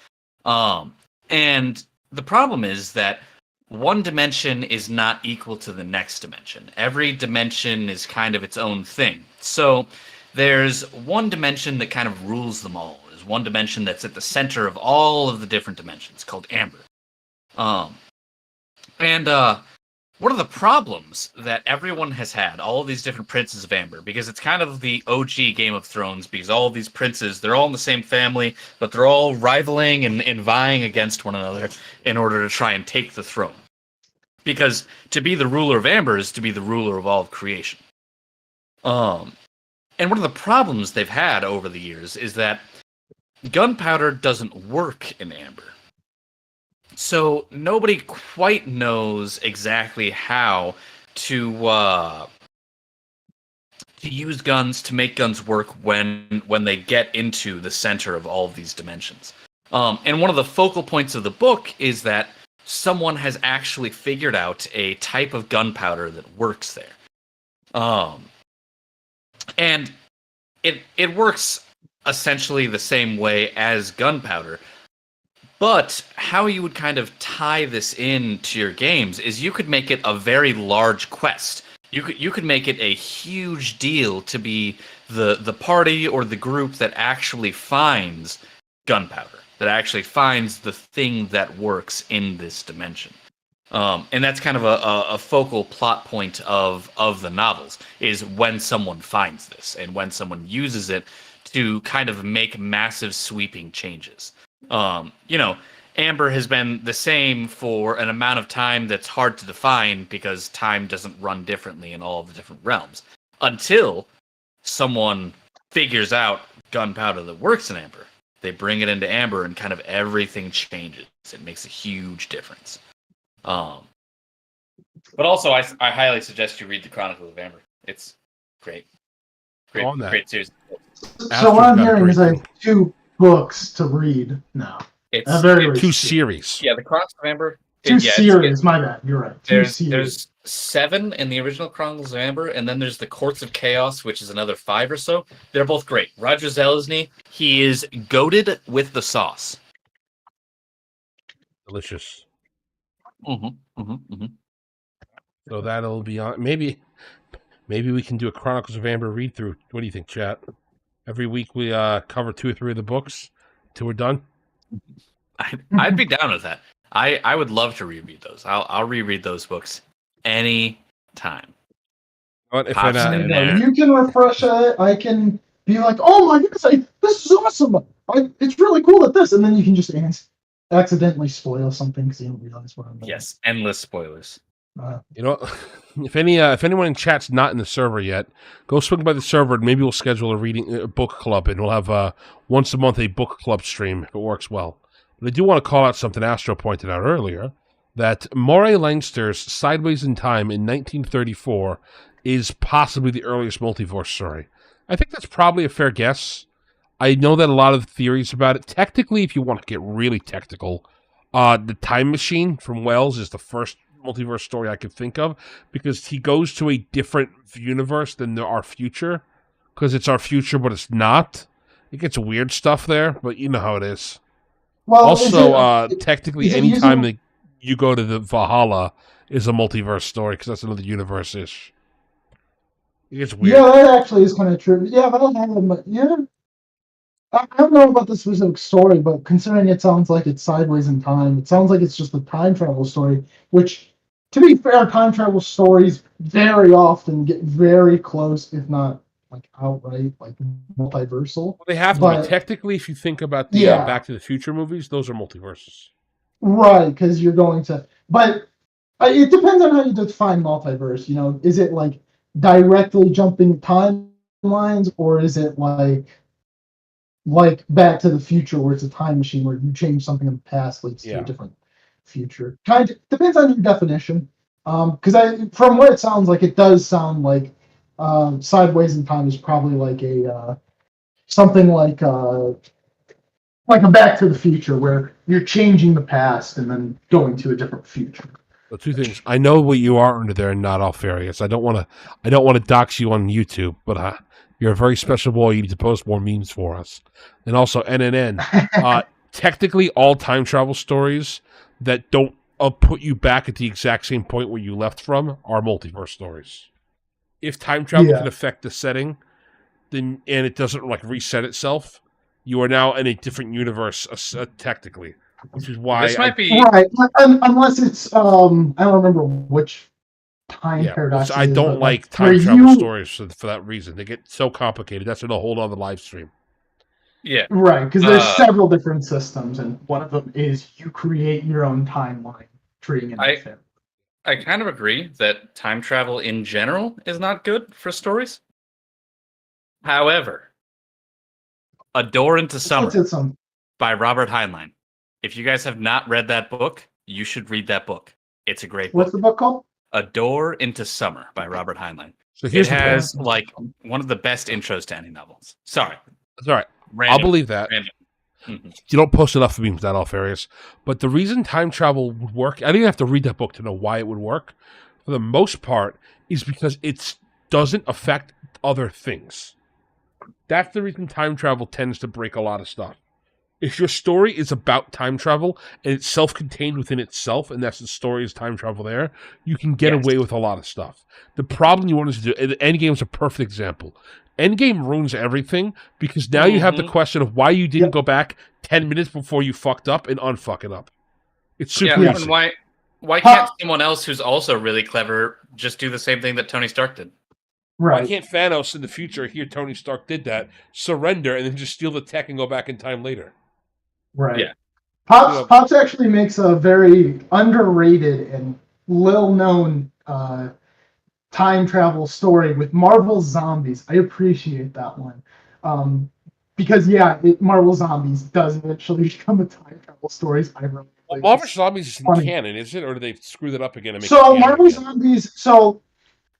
And the problem is that one dimension is not equal to the next dimension. Every dimension is kind of its own thing. So there's one dimension that kind of rules them all. There's one dimension that's at the center of all of the different dimensions, called Amber. One of the problems that everyone has had, all of these different princes of Amber, because it's kind of the OG Game of Thrones, because all of these princes, they're all in the same family, but they're all rivaling and vying against one another in order to try and take the throne. Because to be the ruler of Amber is to be the ruler of all of creation. And one of the problems they've had over the years is that gunpowder doesn't work in Amber. So nobody quite knows exactly how to use guns to make guns work when they get into the center of all of these dimensions. And one of the focal points of the book is that someone has actually figured out a type of gunpowder that works there. And it works essentially the same way as gunpowder. But how you would kind of tie this into your games is you could make it a very large quest. You could make it a huge deal to be the party or the group that actually finds gunpowder, that actually finds the thing that works in this dimension. And that's kind of a focal plot point of the novels, is when someone finds this and when someone uses it to kind of make massive sweeping changes. Amber has been the same for an amount of time that's hard to define because time doesn't run differently in all of the different realms until someone figures out gunpowder that works in Amber. They bring it into Amber and kind of everything changes. It makes a huge difference. But also, I highly suggest you read the Chronicles of Amber. It's great. Great series. So what I'm hearing is I have 2 books to read now. It's 2 series. Yeah, the Chronicles of Amber. 2 series. My bad. You're right. There's 7 in the original Chronicles of Amber, and then there's the Courts of Chaos, which is another 5 or so. They're both great. Roger Zelazny, he is goated with the sauce. Delicious. Mm-hmm. So that'll be on. Maybe we can do a Chronicles of Amber read through. What do you think, chat? Every week we cover 2 or 3 of the books till we're done. I'd be down with that. I would love to reread those. I'll reread those books any time. What if you can refresh it? I can be like, oh my goodness, this is awesome. It's really cool at this, and then you can just accidentally spoil something because you don't realize what I'm doing. Yes, endless spoilers. If anyone in chat's not in the server yet, go swing by the server and maybe we'll schedule a book club, and we'll have once a month a book club stream if it works well. But I do want to call out something Astro pointed out earlier, that Moray Leinster's Sideways in Time in 1934 is possibly the earliest multiverse story. I think that's probably a fair guess. I know that a lot of theories about it. Technically, if you want to get really technical, The Time Machine from Wells is the first multiverse story I could think of, because he goes to a different universe than our future, because it's our future, but it's not. It gets weird stuff there, but you know how it is. Well, also, technically, anytime that you go to the Valhalla is a multiverse story, because that's another universe-ish. It gets weird. Yeah, that actually is kind of true. Yeah, but I don't know about the specific story, but considering it sounds like it's Sideways in Time, it sounds like it's just a time travel story, which, to be fair, time travel stories very often get very close, if not like outright like multiversal. Well, they have to be. Technically, if you think about the Back to the Future movies, those are multiverses. Right, because you're going to... But it depends on how you define multiverse. Is it like directly jumping timelines, or is it like Back to the Future, where it's a time machine where you change something in the past leads to a different future? Kind of depends on your definition. Because from what it sounds like, it does sound like Sideways in Time is probably like a something like a Back to the Future, where you're changing the past and then going to a different future. So 2 things. I know what you are under there, and not all furious. I don't want to dox you on YouTube, but you're a very special boy. You need to post more memes for us. And also, NNN. Technically, all time travel stories that don't put you back at the exact same point where you left from are multiverse stories. If time travel can affect the setting, and it doesn't reset itself, you are now in a different universe, technically. Which is why this might be right, unless it's I don't remember which time paradox. I don't like time travel stories for that reason. They get so complicated. That's in a whole other live stream. Yeah, right. Because there's several different systems, and one of them is you create your own timeline, treating it. I kind of agree that time travel in general is not good for stories. However, A Door into Summer by Robert Heinlein. If you guys have not read that book, you should read that book. It's a great book. What's the book called? A Door into Summer by Robert Heinlein. So it has one of the best intros to any novels. Sorry. That's all right. I'll believe that. You don't post enough of me with that, all furious. But the reason time travel would work, I didn't have to read that book to know why it would work. For the most part, is because it doesn't affect other things. That's the reason time travel tends to break a lot of stuff. If your story is about time travel and it's self-contained within itself, and that's the story is time travel there, you can get away with a lot of stuff. The problem you want to do, Endgame is a perfect example. Endgame ruins everything because now you have the question of why you didn't go back 10 minutes before you fucked up and unfuck it up. It's super easy. Why can't someone else who's also really clever just do the same thing that Tony Stark did? Right. Why can't Thanos in the future hear Tony Stark did that, surrender, and then just steal the tech and go back in time later? Right. Yeah. Pops actually makes a very underrated and little-known time travel story with Marvel Zombies. I appreciate that one. Because, Marvel Zombies does eventually become a time travel story. Marvel Zombies isn't canon, is it? Or do they screw that up again? And make Marvel Zombies,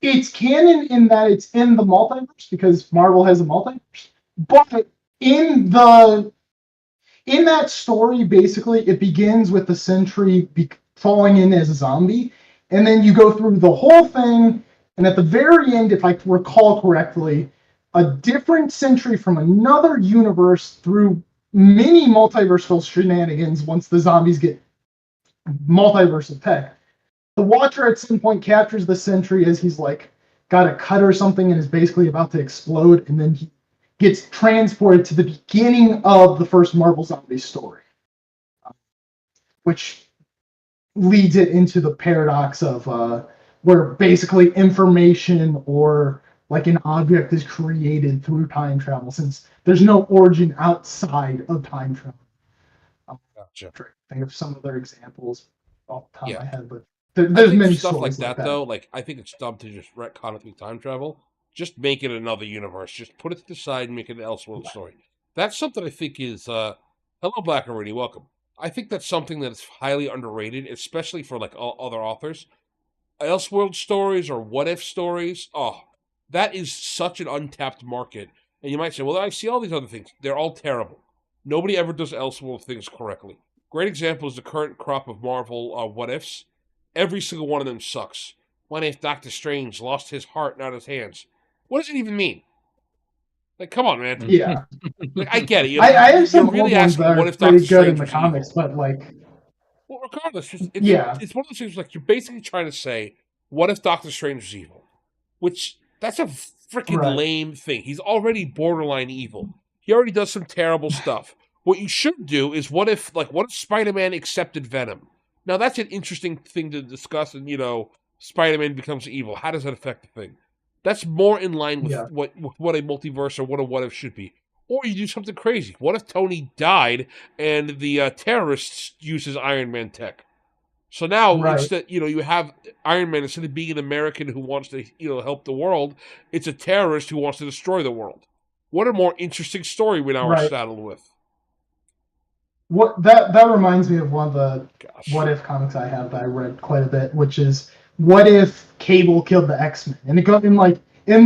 it's canon in that it's in the multiverse because Marvel has a multiverse. But in that story, basically, it begins with the Sentry falling in as a zombie, and then you go through the whole thing, and at the very end, if I recall correctly, a different Sentry from another universe through many multiversal shenanigans once the zombies get multiversal tech. The Watcher at some point captures the Sentry as he's got a cut or something and is basically about to explode, and then he gets transported to the beginning of the first Marvel Zombies story, which leads it into the paradox of where basically information or an object is created through time travel, since there's no origin outside of time travel. Gotcha. Think of some other examples off the top of my head, but there's many stuff like that, though. I think it's dumb to just retcon it through time travel. Just make it another universe. Just put it to the side and make it an Elseworld story. That's something I think is hello, Black and Rudy, welcome. I think that's something that's highly underrated, especially for all other authors. Elseworld stories or what if stories. Oh, that is such an untapped market. And you might say, well, I see all these other things. They're all terrible. Nobody ever does Elseworld things correctly. Great example is the current crop of Marvel what ifs. Every single one of them sucks. What if Doctor Strange lost his heart, not his hands? What does it even mean? Come on, man. Yeah. I get it. I have some really asking what if Doctor Strange in the comics, evil? But well, regardless, it's one of those things you're basically trying to say, what if Doctor Strange was evil? Which, that's a freaking lame thing. He's already borderline evil. He already does some terrible stuff. What you should do is what if Spider-Man accepted Venom? Now, that's an interesting thing to discuss, and, Spider-Man becomes evil. How does that affect the thing? That's more in line with what a multiverse or what if should be. Or you do something crazy. What if Tony died and the terrorists use his Iron Man tech? So now, instead, you have Iron Man, instead of being an American who wants to, help the world, it's a terrorist who wants to destroy the world. What a more interesting story we now are saddled with. What that reminds me of one of the what if comics I have that I read quite a bit, which is what if Cable killed the X-Men? And it got in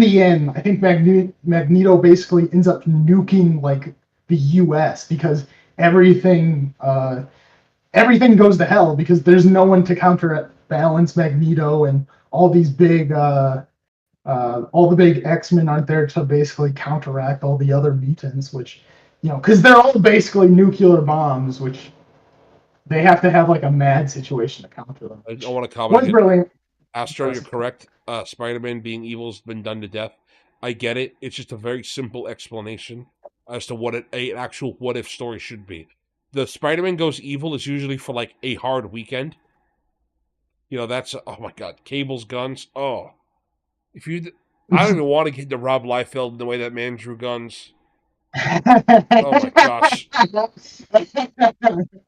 the end, I think Magneto basically ends up nuking the US because everything goes to hell because there's no one to counterbalance Magneto, and all these big all the big X-Men aren't there to basically counteract all the other mutants, which because they're all basically nuclear bombs, which they have to have a mad situation to counter them. I don't want to comment. Brilliant. Astro, you're correct. Spider-Man being evil has been done to death. I get it. It's just a very simple explanation as to what an actual what-if story should be. The Spider-Man goes evil is usually for a hard weekend. That's oh my god, Cable's guns. Oh, I don't even want to get into Rob Liefeld and the way that man drew guns. Oh my gosh.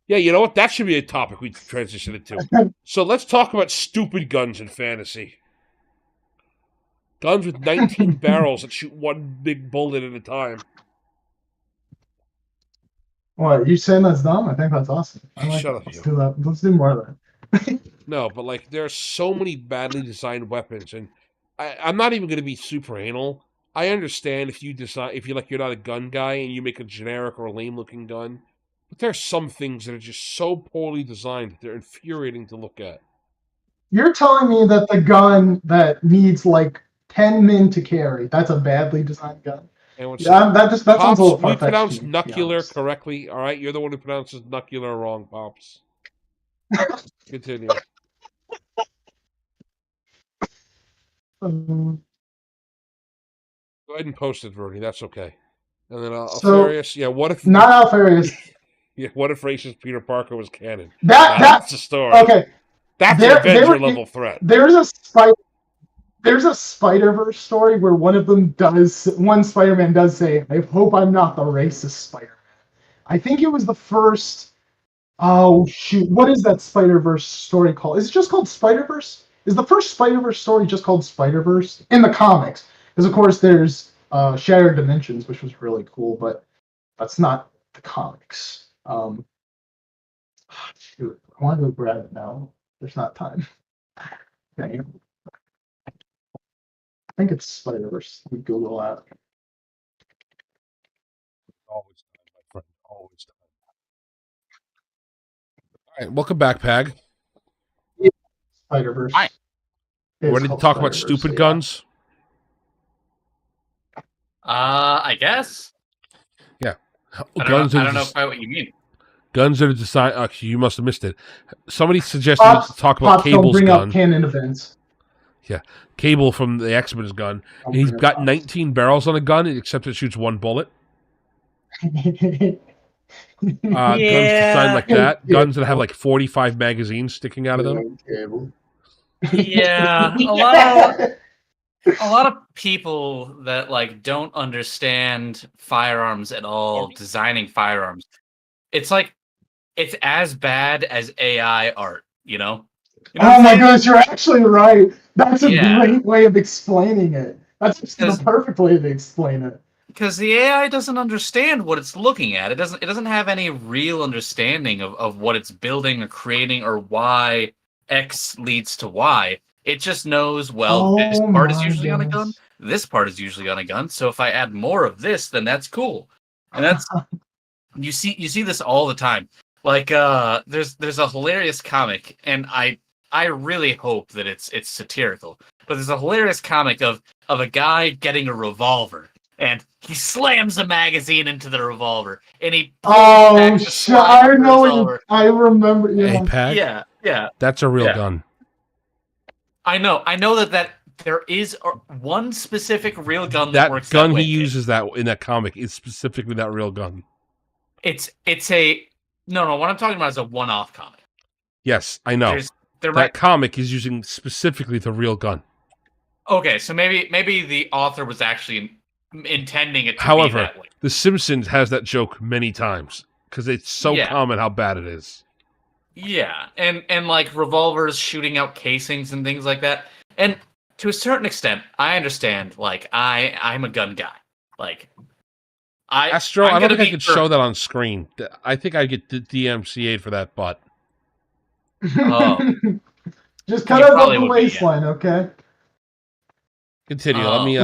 Yeah, you know what? That should be a topic we transition into. So let's talk about stupid guns in fantasy. Guns with 19 barrels that shoot one big bullet at a time. What, you saying that's dumb? I think that's awesome. Shut up, let's do that. Let's do more of that. No, but there are so many badly designed weapons, and I'm not even going to be super anal. I understand if you're not a gun guy and you make a generic or lame looking gun, but there are some things that are just so poorly designed that they're infuriating to look at. You're telling me that the gun that needs 10 men to carry, that's a badly designed gun? That sounds a little far-fetched. We pronounce nuclear correctly, all right? You're the one who pronounces nuclear wrong, Pops. Continue. Go ahead and post it, Rudy. That's okay. And then Alfarius, what if... Not Alfarius. What if racist Peter Parker was canon? That's the story. Okay. That's an Avenger level threat. There's a Spider-Verse story where one Spider-Man does say, "I hope I'm not the racist Spider-Man." I think it was the first. Oh shoot! What is that Spider-Verse story called? Is it just called Spider-Verse? Is the first Spider-Verse story just called Spider-Verse in the comics? Because of course there's Shattered Dimensions, which was really cool, but that's not the comics. Shoot, I want to go grab it now. There's not time. Dang it. I think it's Spider-Verse. Let me Google that. Always time, my friend. Always time. All right, welcome back, Pag. Spider-Verse. Hi. Ready to talk about stupid guns? I guess. Yeah. I don't know quite what you mean. Guns that are designed. Actually, you must have missed it. Somebody suggested to talk about Cable's bring gun. Up canon events. Yeah, Cable from the X-Men's gun. And he's got 19 barrels on a gun, except it shoots one bullet. Guns designed like that. Guns that have like 45 magazines sticking out of them. Yeah, a lot of people that like don't understand firearms at all, designing firearms. It's like it's as bad as AI art, you know? Oh my goodness, you're actually right. That's a great way of explaining it. That's just the perfect way to explain it. Because the AI doesn't understand what it's looking at. It doesn't have any real understanding of what it's building or creating or why X leads to Y. It just knows, this part is usually on a gun, this part is usually on a gun, so if I add more of this, then that's cool. And that's you see this all the time. Like there's a hilarious comic, and I really hope that it's satirical. But there's a hilarious comic of a guy getting a revolver, and he slams a magazine into the revolver, and he I know. I remember. Yeah. Hey, Pag? Yeah. That's a real gun. I know that there is one specific real gun that works. Gun that way, he uses that in that comic is specifically that real gun. It's a no. What I'm talking about is a one-off comic. Yes, I know. That comic is using specifically the real gun. Okay, so maybe the author was actually intending it to However, be that way. The Simpsons has that joke many times because it's so common how bad it is. Yeah, and like revolvers shooting out casings and things like that. And to a certain extent, I understand. Like I'm a gun guy. Like Astro, I don't think I could show that on screen. I think I get DMCA'd for that butt. Oh. Just cut out the waistline, okay? Continue. Let me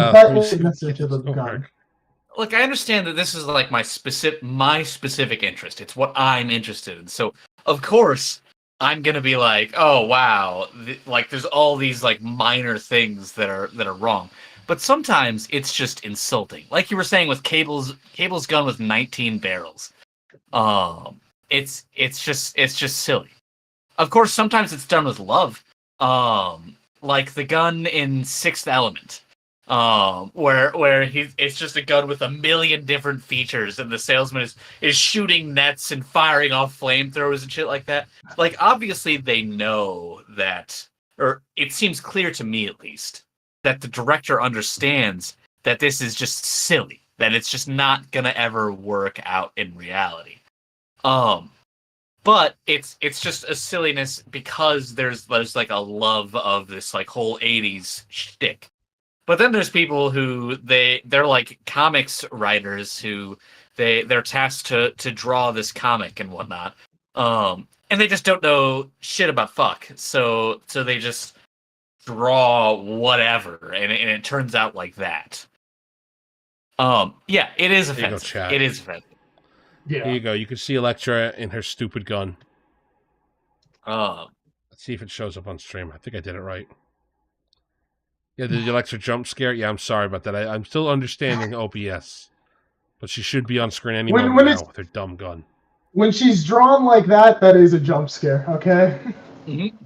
Look, I understand that this is like my specific interest. It's what I'm interested in. So, of course, I'm gonna be like, oh wow, like there's all these like minor things that are wrong. But sometimes it's just insulting. Like you were saying with Cable's gun with 19 barrels. It's just silly. Of course, sometimes it's done with love. Like the gun in Sixth Element. Where it's just a gun with a million different features, and the salesman is shooting nets and firing off flamethrowers and shit like that. Like, obviously they know that, or it seems clear to me at least, that the director understands that this is just silly, that it's just not gonna ever work out in reality. But it's just a silliness because there's like a love of this like whole 80s shtick. But then there's people who they're like comics writers who they're tasked to draw this comic and whatnot. And they just don't know shit about fuck. So they just draw whatever and it turns out like that. Yeah, it is offensive. It is offensive. Yeah. Here you go. You can see Elektra in her stupid gun. Let's see if it shows up on stream. I think I did it right. Yeah, the Elektra jump scare. Yeah, I'm sorry about that. I'm still understanding OBS. But she should be on screen any moment now with her dumb gun. When she's drawn like that, that is a jump scare, okay? Mm-hmm.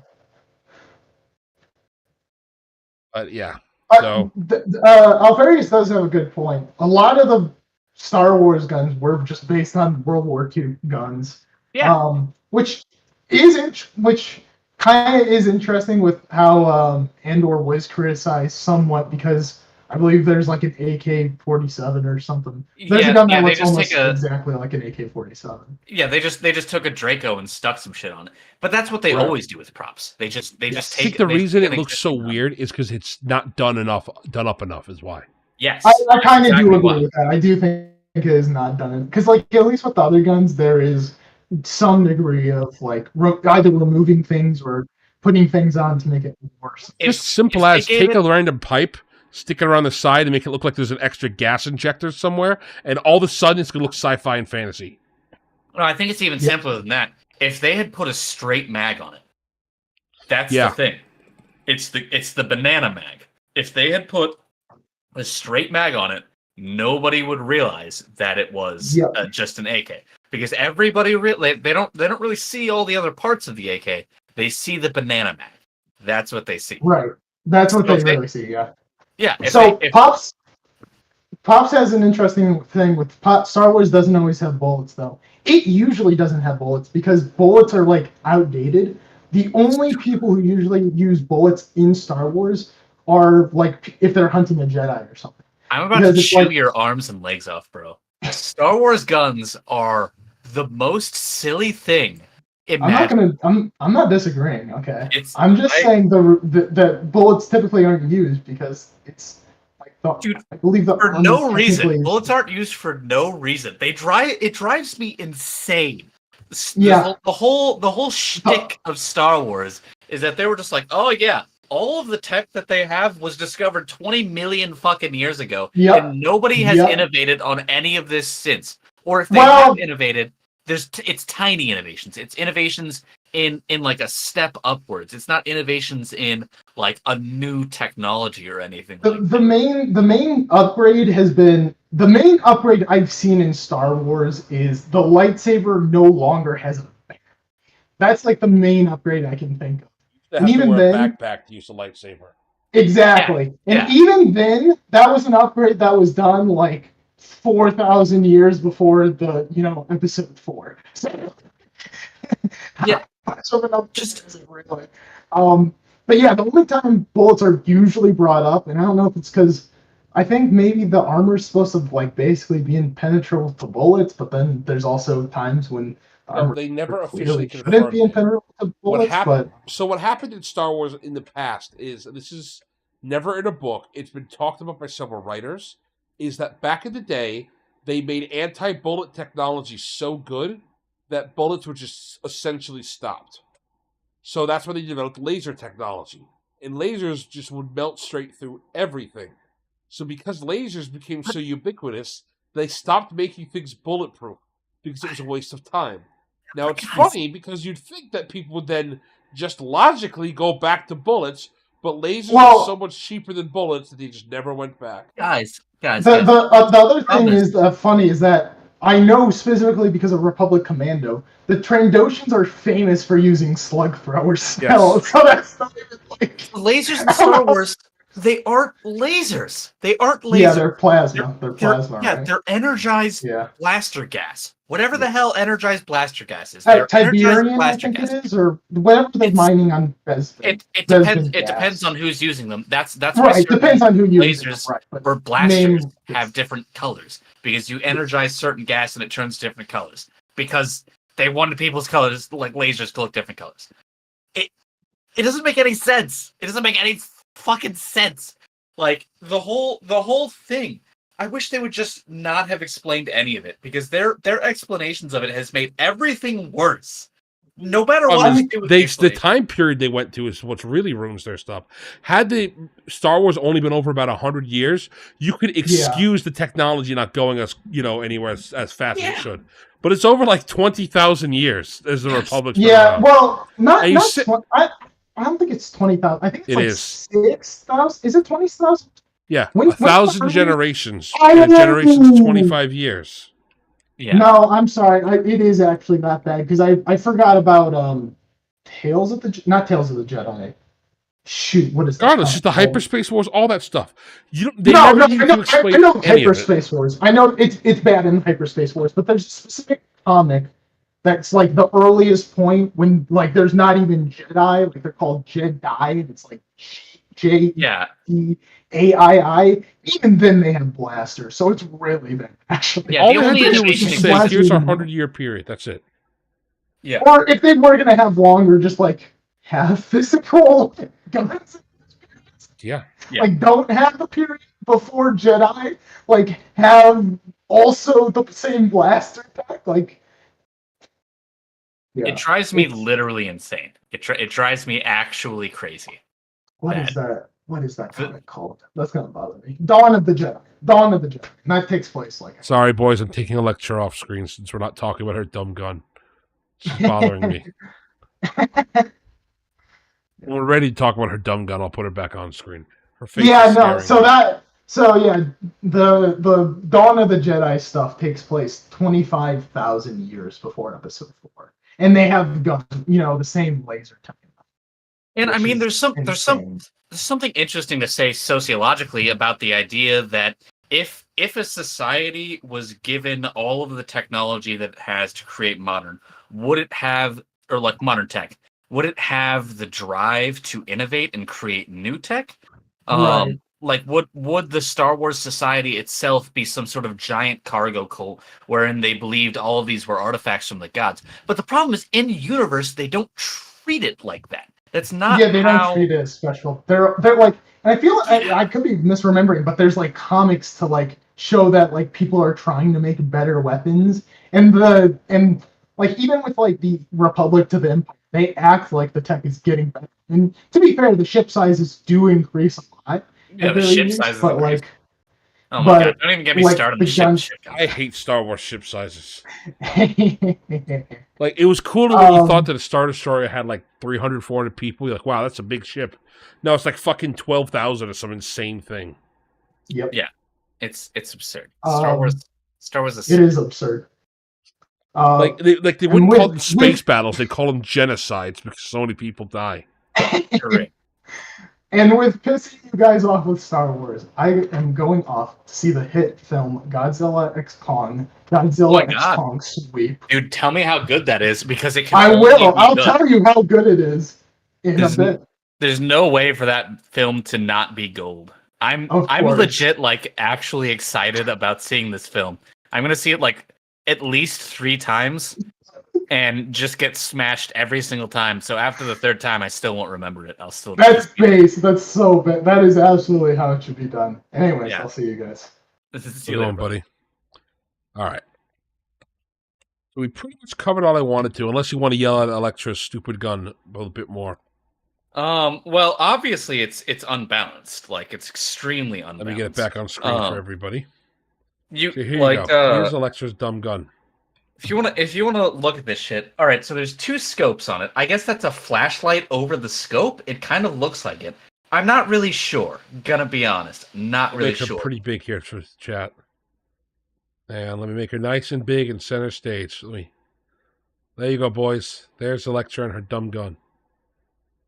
But yeah. So Alfarius does have a good point. A lot of the Star Wars guns were just based on World War II guns. Yeah. Which kind kind of is interesting with how Andor was criticized somewhat because I believe there's like an AK-47 or something. There's a gun that looks almost exactly like an AK-47. Yeah, they just took a Draco and stuck some shit on it. But that's what they always do with props. They just take. I think the reason it looks so weird is because it's not done up enough. Is why. Yes, I kind of do agree with that. I do think it is not done because, like, at least with the other guns, there is some degree of like either removing things or putting things on to make it worse. Just simple as take a random pipe, stick it around the side, and make it look like there's an extra gas injector somewhere, and all of a sudden it's gonna look sci-fi and fantasy. No, I think it's even simpler than that. If they had put a straight mag on it, that's the thing. It's the banana mag. If they had put a straight mag on it, nobody would realize that it was just an AK. Because everybody they don't really see all the other parts of the AK. They see the banana mag. That's what they see. Right. That's what they really see. Yeah. Yeah. So Pops has an interesting thing with Star Wars. Doesn't always have bullets though. It usually doesn't have bullets because bullets are like outdated. The only people who usually use bullets in Star Wars are like if they're hunting a Jedi or something. I'm about to shoot your arms and legs off, bro. Star Wars guns are the most silly thing. I'm not disagreeing. Okay, I'm just saying the bullets typically aren't used because it's like I believe for no reason. Bullets aren't used for no reason. It drives me insane. The whole shtick of Star Wars is that they were just like, oh yeah, all of the tech that they have was discovered 20 million fucking years ago, and nobody has innovated on any of this since. Or if they have innovated, it's tiny innovations. It's innovations in like a step upwards. It's not innovations in like a new technology or anything. The main upgrade I've seen in Star Wars is the lightsaber no longer has a bear. That's like the main upgrade I can think of. And even then, a backpack to use a lightsaber. Exactly. And even then, that was an upgrade that was done like 4,000 years before the episode 4. So but yeah, the only time bullets are usually brought up, and I don't know if it's because I think maybe the armor's supposed to like basically be impenetrable to bullets, but then there's also times when they never officially confirmed it. So what happened in Star Wars in the past is, this is never in a book, it's been talked about by several writers, is that back in the day, they made anti-bullet technology so good that bullets were just essentially stopped. So that's when they developed laser technology. And lasers just would melt straight through everything. So because lasers became so ubiquitous, they stopped making things bulletproof because it was a waste of time. Now, it's funny because you'd think that people would then just logically go back to bullets, but lasers are so much cheaper than bullets that they just never went back. Guys. The other thing is funny is that I know specifically because of Republic Commando, the Trandoshans are famous for using slug throwers. Yes. So that's not even like lasers in Star Wars. They aren't lasers. Yeah, they're plasma. They're plasma. Yeah, right? They're energized blaster gas. Whatever the hell energized blaster gas is. Tiberium, I think it is, or whatever they're mining on. It depends on who's using them. That's right. It depends on who uses lasers or blasters have different colors because you energize certain gas and it turns different colors because they wanted people's colors like lasers to look different colors. It doesn't make any sense. It doesn't make any fucking sense. Like the whole thing. I wish they would just not have explained any of it because their explanations of it has made everything worse. No matter what the time period they went to is what really ruins their stuff. Had the Star Wars only been over about 100 years, you could excuse the technology not going anywhere as fast as it should. But it's over like 20,000 years as the Republic's been around. Well, I don't think it's 20,000. I think it's 6,000. Is it 20,000? Yeah, 1,000 generations. And a generation's 25 years. Yeah. No, I'm sorry. It is actually not bad because I forgot about not Tales of the Jedi. Shoot, what is that? Regardless, just the Hyperspace Wars, all that stuff. I know Hyperspace Wars. I know it's bad in Hyperspace Wars, but there's a specific comic that's like the earliest point when like there's not even Jedi, like they're called Jedi. It's like Jedi. Even then they have blasters, so it's really bad actually. Yeah, all the they had only to do was innovation just say, here's our 100-year period. That's it. Yeah. Or if they were gonna have longer, just like have physical guns. Yeah. Like don't have the period before Jedi. Like have also the same blaster pack. Like It drives me literally insane. It drives me actually crazy. What is that? What is that comic called? That's gonna bother me. Dawn of the Jedi. Dawn of the Jedi. And that takes place like. Sorry, boys. I'm taking a lecture off screen since we're not talking about her dumb gun. It's bothering me. When we're ready to talk about her dumb gun, I'll put her back on screen. Her face. Yeah, no. So yeah, the Dawn of the Jedi stuff takes place 25,000 years before Episode 4, and they have guns, the same laser type. And I mean, there's something interesting to say sociologically about the idea that if a society was given all of the technology that it has to create modern tech, would it have the drive to innovate and create new tech? Right. Like would the Star Wars society itself be some sort of giant cargo cult wherein they believed all of these were artifacts from the gods? But the problem is, in universe, they don't treat it like that. That's not. Yeah, they don't treat it as special. They're like, and I feel I could be misremembering, but there's like comics to like show that like people are trying to make better weapons, and like even with like the Republic to the Empire, they act like the tech is getting better. And to be fair, the ship sizes do increase a lot. Yeah, the ship sizes, but like. Oh my god! Don't even get me started on the ship. I hate Star Wars ship sizes. Like, it was cool when you thought that a Star Destroyer had like 300, 400 people. You're like, wow, that's a big ship. No, it's like fucking 12,000 or some insane thing. Yep. Yeah, it's absurd. Star Wars is. It is absurd. They wouldn't call them space battles. They call them genocides because so many people die. Correct. And with pissing you guys off with Star Wars, I am going off to see the hit film Godzilla x Kong. Godzilla x Kong Sweep. Dude, tell me how good that is, because it can. I will. I'll tell you how good it is in a bit. There's no way for that film to not be gold. I'm legit like actually excited about seeing this film. I'm gonna see it like at least 3 times. And just get smashed every single time. So after the 3rd time, I still won't remember it. I'll still. That's base. That's so bad. That is absolutely how it should be done. Anyways, yeah. I'll see you guys. See you later, buddy. All right. So we pretty much covered all I wanted to, unless you want to yell at Electra's stupid gun a little bit more. Well, obviously it's unbalanced. Like, it's extremely unbalanced. Let me get it back on screen for everybody. Here you go. Here's Electra's dumb gun. If you wanna look at this shit, all right. So there's 2 scopes on it. I guess that's a flashlight over the scope. It kind of looks like it. I'm not really sure. Gonna be honest, not really sure. Make her pretty big here for the chat. And let me make her nice and big in center stage. There you go, boys. There's Electra and her dumb gun.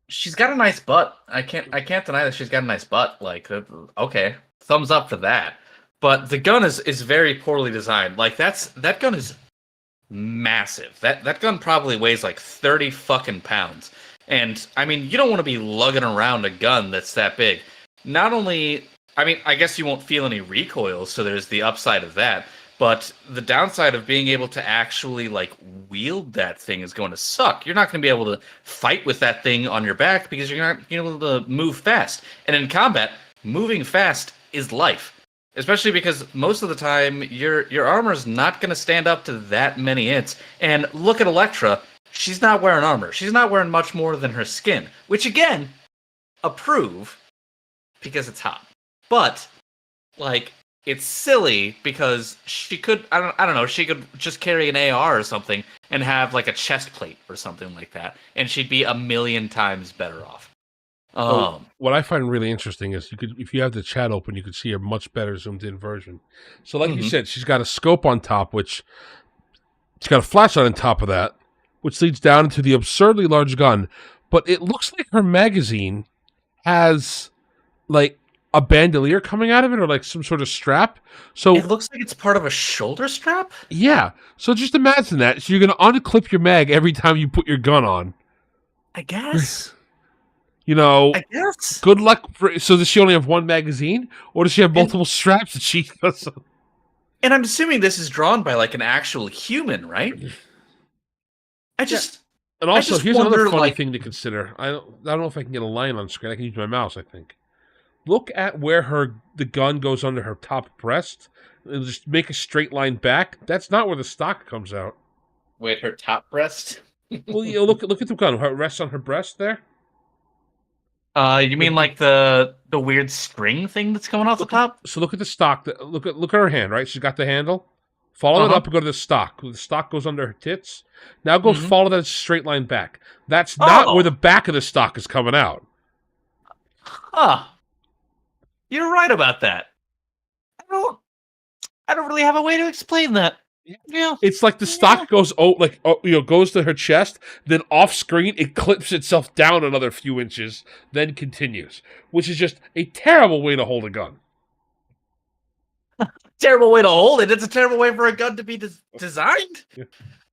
She's got a nice butt. I can't deny that she's got a nice butt. Like, okay, thumbs up for that. But the gun is very poorly designed. Like, that gun is massive. That gun probably weighs like 30 fucking pounds. And I mean, you don't want to be lugging around a gun that's that big. Not only, I mean, I guess you won't feel any recoil, so there's the upside of that. But the downside of being able to actually like wield that thing is going to suck. You're not going to be able to fight with that thing on your back because you're not going to be able to move fast. And in combat, moving fast is life. Especially because most of the time, your armor's not going to stand up to that many hits. And look at Electra. She's not wearing armor. She's not wearing much more than her skin. Which, again, approve, because it's hot. But, like, it's silly because she could, I don't know, she could just carry an AR or something and have, like, a chest plate or something like that. And she'd be 1,000,000 times better off. What I find really interesting is if you have the chat open, you could see a much better zoomed in version. So like you said, she's got a scope on top, which she's got a flashlight on top of that, which leads down into the absurdly large gun. But it looks like her magazine has like a bandolier coming out of it or like some sort of strap. So it looks like it's part of a shoulder strap. yeah. So just imagine that. So you're going to unclip your mag every time you put your gun on. I guess. You know, I guess. good luck. So does she only have one magazine, or does she have multiple straps that she does? And I'm assuming this is drawn by like an actual human, right? I just. And also, here's another funny like, thing to consider. I don't know if I can get a line on screen. I can use my mouse, I think. Look at where the gun goes under her top breast. And just make a straight line back. That's not where the stock comes out. Wait, her top breast? Well, you know, look at the gun. It rests on her breast there. You mean like the weird string thing that's coming off the top? So look at the stock. Look at her hand. Right, she's got the handle. Follow it up and go to the stock. The stock goes under her tits. Now go follow that straight line back. That's not where the back of the stock is coming out. Huh. You're right about that. I don't really have a way to explain that. Yeah. It's like the stock goes goes to her chest, then off screen it clips itself down another few inches, then continues, which is just a terrible way to hold a gun. Terrible way to hold it. It's a terrible way for a gun to be designed. Yeah.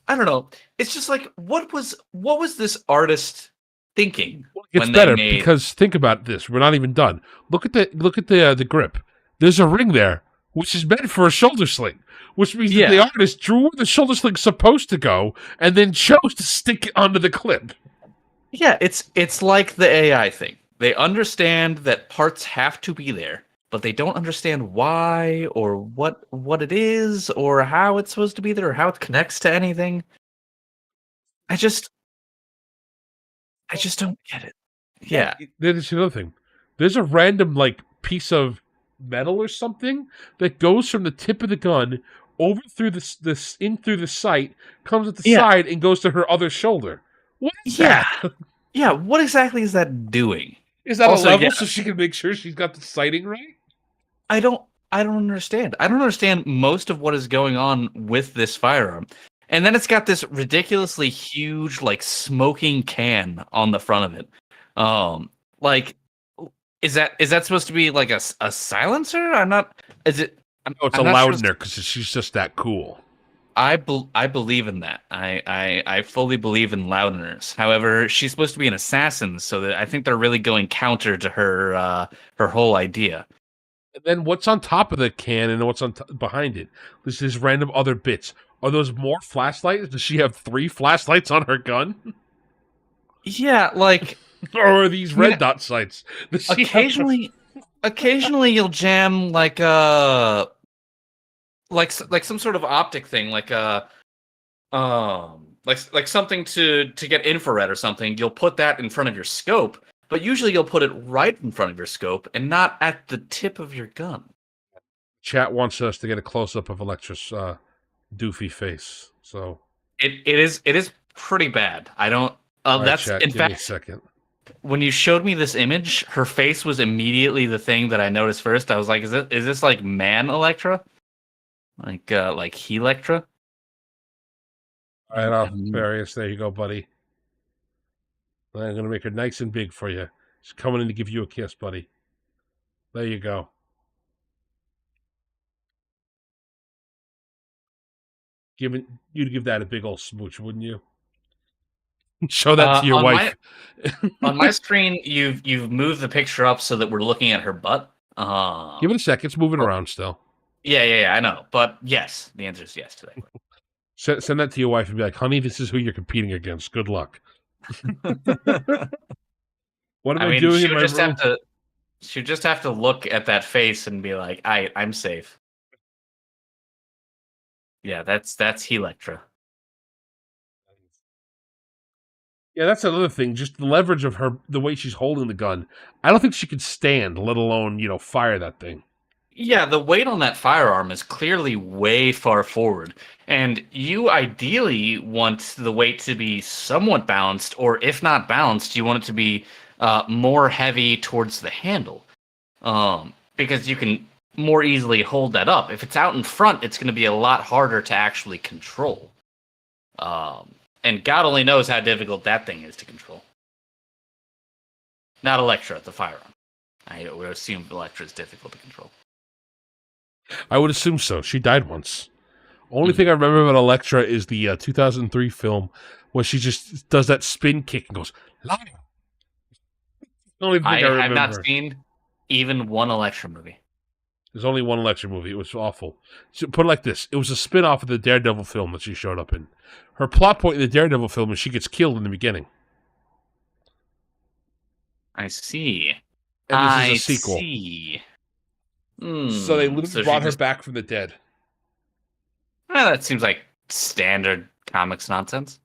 I don't know. It's just like what was this artist thinking? It's better because think about this. We're not even done. Look at the grip. There's a ring there, which is meant for a shoulder sling, which means that the artist drew where the shoulder sling's supposed to go and then chose to stick it onto the clip. Yeah, it's like the AI thing. They understand that parts have to be there, but they don't understand why or what it is or how it's supposed to be there or how it connects to anything. I just don't get it. Yeah. There's another thing. There's a random piece of metal or something that goes from the tip of the gun over through this in through the sight, comes at the side and goes to her other shoulder. What is that? Yeah, what exactly is that doing? Is that also, a level so she can make sure she's got the sighting right? I don't understand. I don't understand most of what is going on with this firearm. And then it's got this ridiculously huge, smoking can on the front of it. Is that supposed to be like a silencer? I'm not. Is it? No, it's a loudener because she's just that cool. I believe in that. I fully believe in loudeners. However, she's supposed to be an assassin, so that I think they're really going counter to her whole idea. And then what's on top of the can and what's behind it? There's these random other bits. Are those more flashlights? Does she have 3 flashlights on her gun? Yeah, or are these red dot sights? Occasionally you'll jam like some sort of optic thing, like something to get infrared or something. You'll put that in front of your scope, but usually you'll put it right in front of your scope and not at the tip of your gun. Chat wants us to get a close up of Electra's doofy face, so it is pretty bad. I don't. That's chat, in give fact. Me a second. When you showed me this image, her face was immediately the thing that I noticed first. I was like, "Is this like man Electra, like Helectra?" All right, off Various. There you go, buddy. I'm gonna make her nice and big for you. She's coming in to give you a kiss, buddy. There you go. You'd give that a big old smooch, wouldn't you? Show that to your wife. On my screen, you've moved the picture up so that we're looking at her butt. Give it a sec. It's moving around still. Yeah, I know. But yes, the answer is yes to that. Send that to your wife and be like, honey, this is who you're competing against. Good luck. What am I doing in my room? She'd just have to look at that face and be like, I'm safe. Yeah, that's Helectra. Yeah, that's another thing. Just the leverage of her, the way she's holding the gun. I don't think she could stand, let alone, fire that thing. Yeah, the weight on that firearm is clearly way far forward. And you ideally want the weight to be somewhat balanced, or if not balanced, you want it to be more heavy towards the handle. Because you can more easily hold that up. If it's out in front, it's going to be a lot harder to actually control. And God only knows how difficult that thing is to control. Not Electra, the firearm. I would assume Electra is difficult to control. I would assume so. She died once. Only thing I remember about Electra is the 2003 film where she just does that spin kick and goes, "Lion." Only thing I have not remember. seen even one Electra movie. There's only one Electra movie. It was awful. So put it like this. It was a spin-off of the Daredevil film that she showed up in. Her plot point in the Daredevil film is she gets killed in the beginning. I see. And this is a sequel. See. So they literally brought her back from the dead. Well, that seems like standard comics nonsense.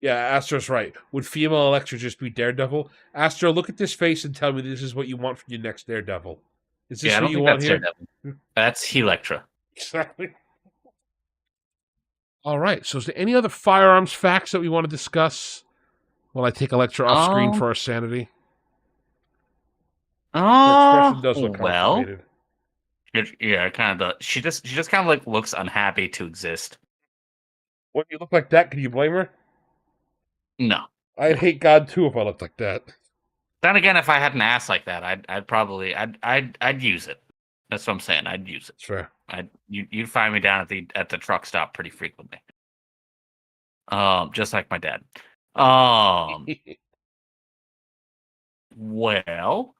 Yeah, Astro's right. Would female Electra just be Daredevil? Astro, look at this face and tell me this is what you want from your next Daredevil. Is this what you want here? Daredevil. That's Electra. Exactly. All right. So is there any other firearms facts that we want to discuss while I take Electra off screen for our sanity? Her expression does look constipated. Yeah, kind of. She just kind of like looks unhappy to exist. When you look like that, can you blame her? No. I'd hate God too if I looked like that. Then again, if I had an ass like that, I'd use it. That's what I'm saying. I'd use it. Sure. You'd find me down at the truck stop pretty frequently. Just like my dad. Well,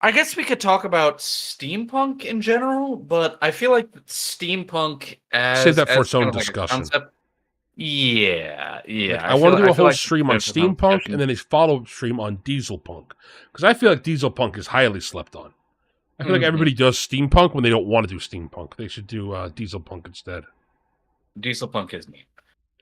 I guess we could talk about steampunk in general, but I feel like steampunk as save that for its own kind of discussion. Like concept, yeah. Like, I want to do a whole stream on steampunk and then a follow-up stream on dieselpunk, because I feel like dieselpunk is highly slept on. I feel like everybody does steampunk when they don't want to do steampunk. They should do dieselpunk instead. Dieselpunk is neat.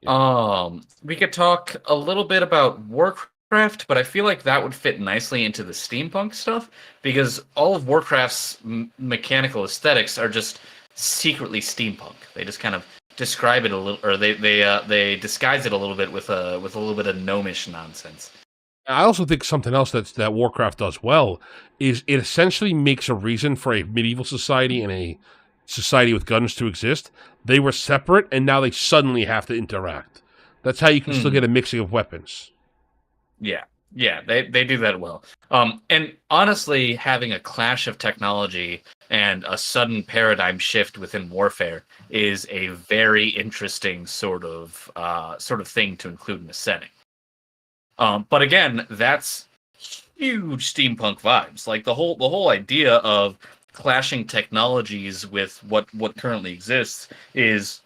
Yeah. We could talk a little bit about Warcraft, but I feel like that would fit nicely into the steampunk stuff because all of Warcraft's mechanical aesthetics are just secretly steampunk. They just kind of describe it a little, or they disguise it a little bit with a little bit of gnomish nonsense. I also think something else that Warcraft does well is it essentially makes a reason for a medieval society and a society with guns to exist. They were separate, and now they suddenly have to interact. That's how you can still get a mixing of weapons. Yeah, they do that well. And honestly, having a clash of technology and a sudden paradigm shift within warfare is a very interesting sort of thing to include in the setting. But again, that's huge steampunk vibes. Like the whole idea of clashing technologies with what currently exists is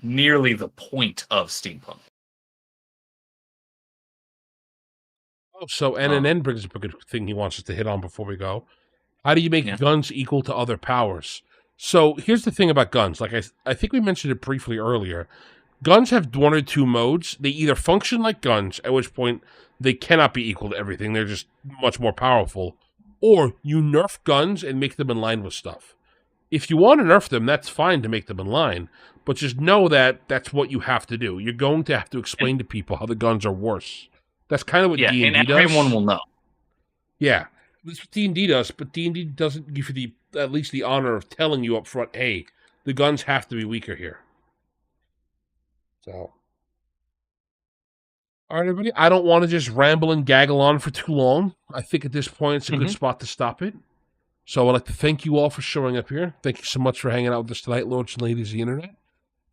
nearly the point of steampunk. Oh, so NNN brings up a good thing he wants us to hit on before we go. How do you make guns equal to other powers? So here's the thing about guns. Like I think we mentioned it briefly earlier. Guns have one or two modes. They either function like guns, at which point they cannot be equal to everything. They're just much more powerful. Or you nerf guns and make them in line with stuff. If you want to nerf them, that's fine to make them in line. But just know that that's what you have to do. You're going to have to explain to people how the guns are worse. That's kind of what D&D does. And everyone will know. Yeah, that's what D&D does, but D&D doesn't give you at least the honor of telling you up front, hey, the guns have to be weaker here. So, all right, everybody. I don't want to just ramble and gaggle on for too long. I think at this point it's a good spot to stop it. So I'd like to thank you all for showing up here. Thank you so much for hanging out with us tonight, lords and ladies of the internet.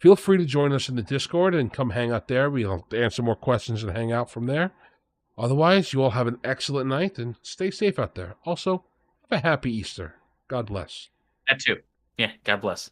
Feel free to join us in the Discord and come hang out there. We'll answer more questions and hang out from there. Otherwise, you all have an excellent night and stay safe out there. Also, have a happy Easter. God bless. That too. Yeah, God bless.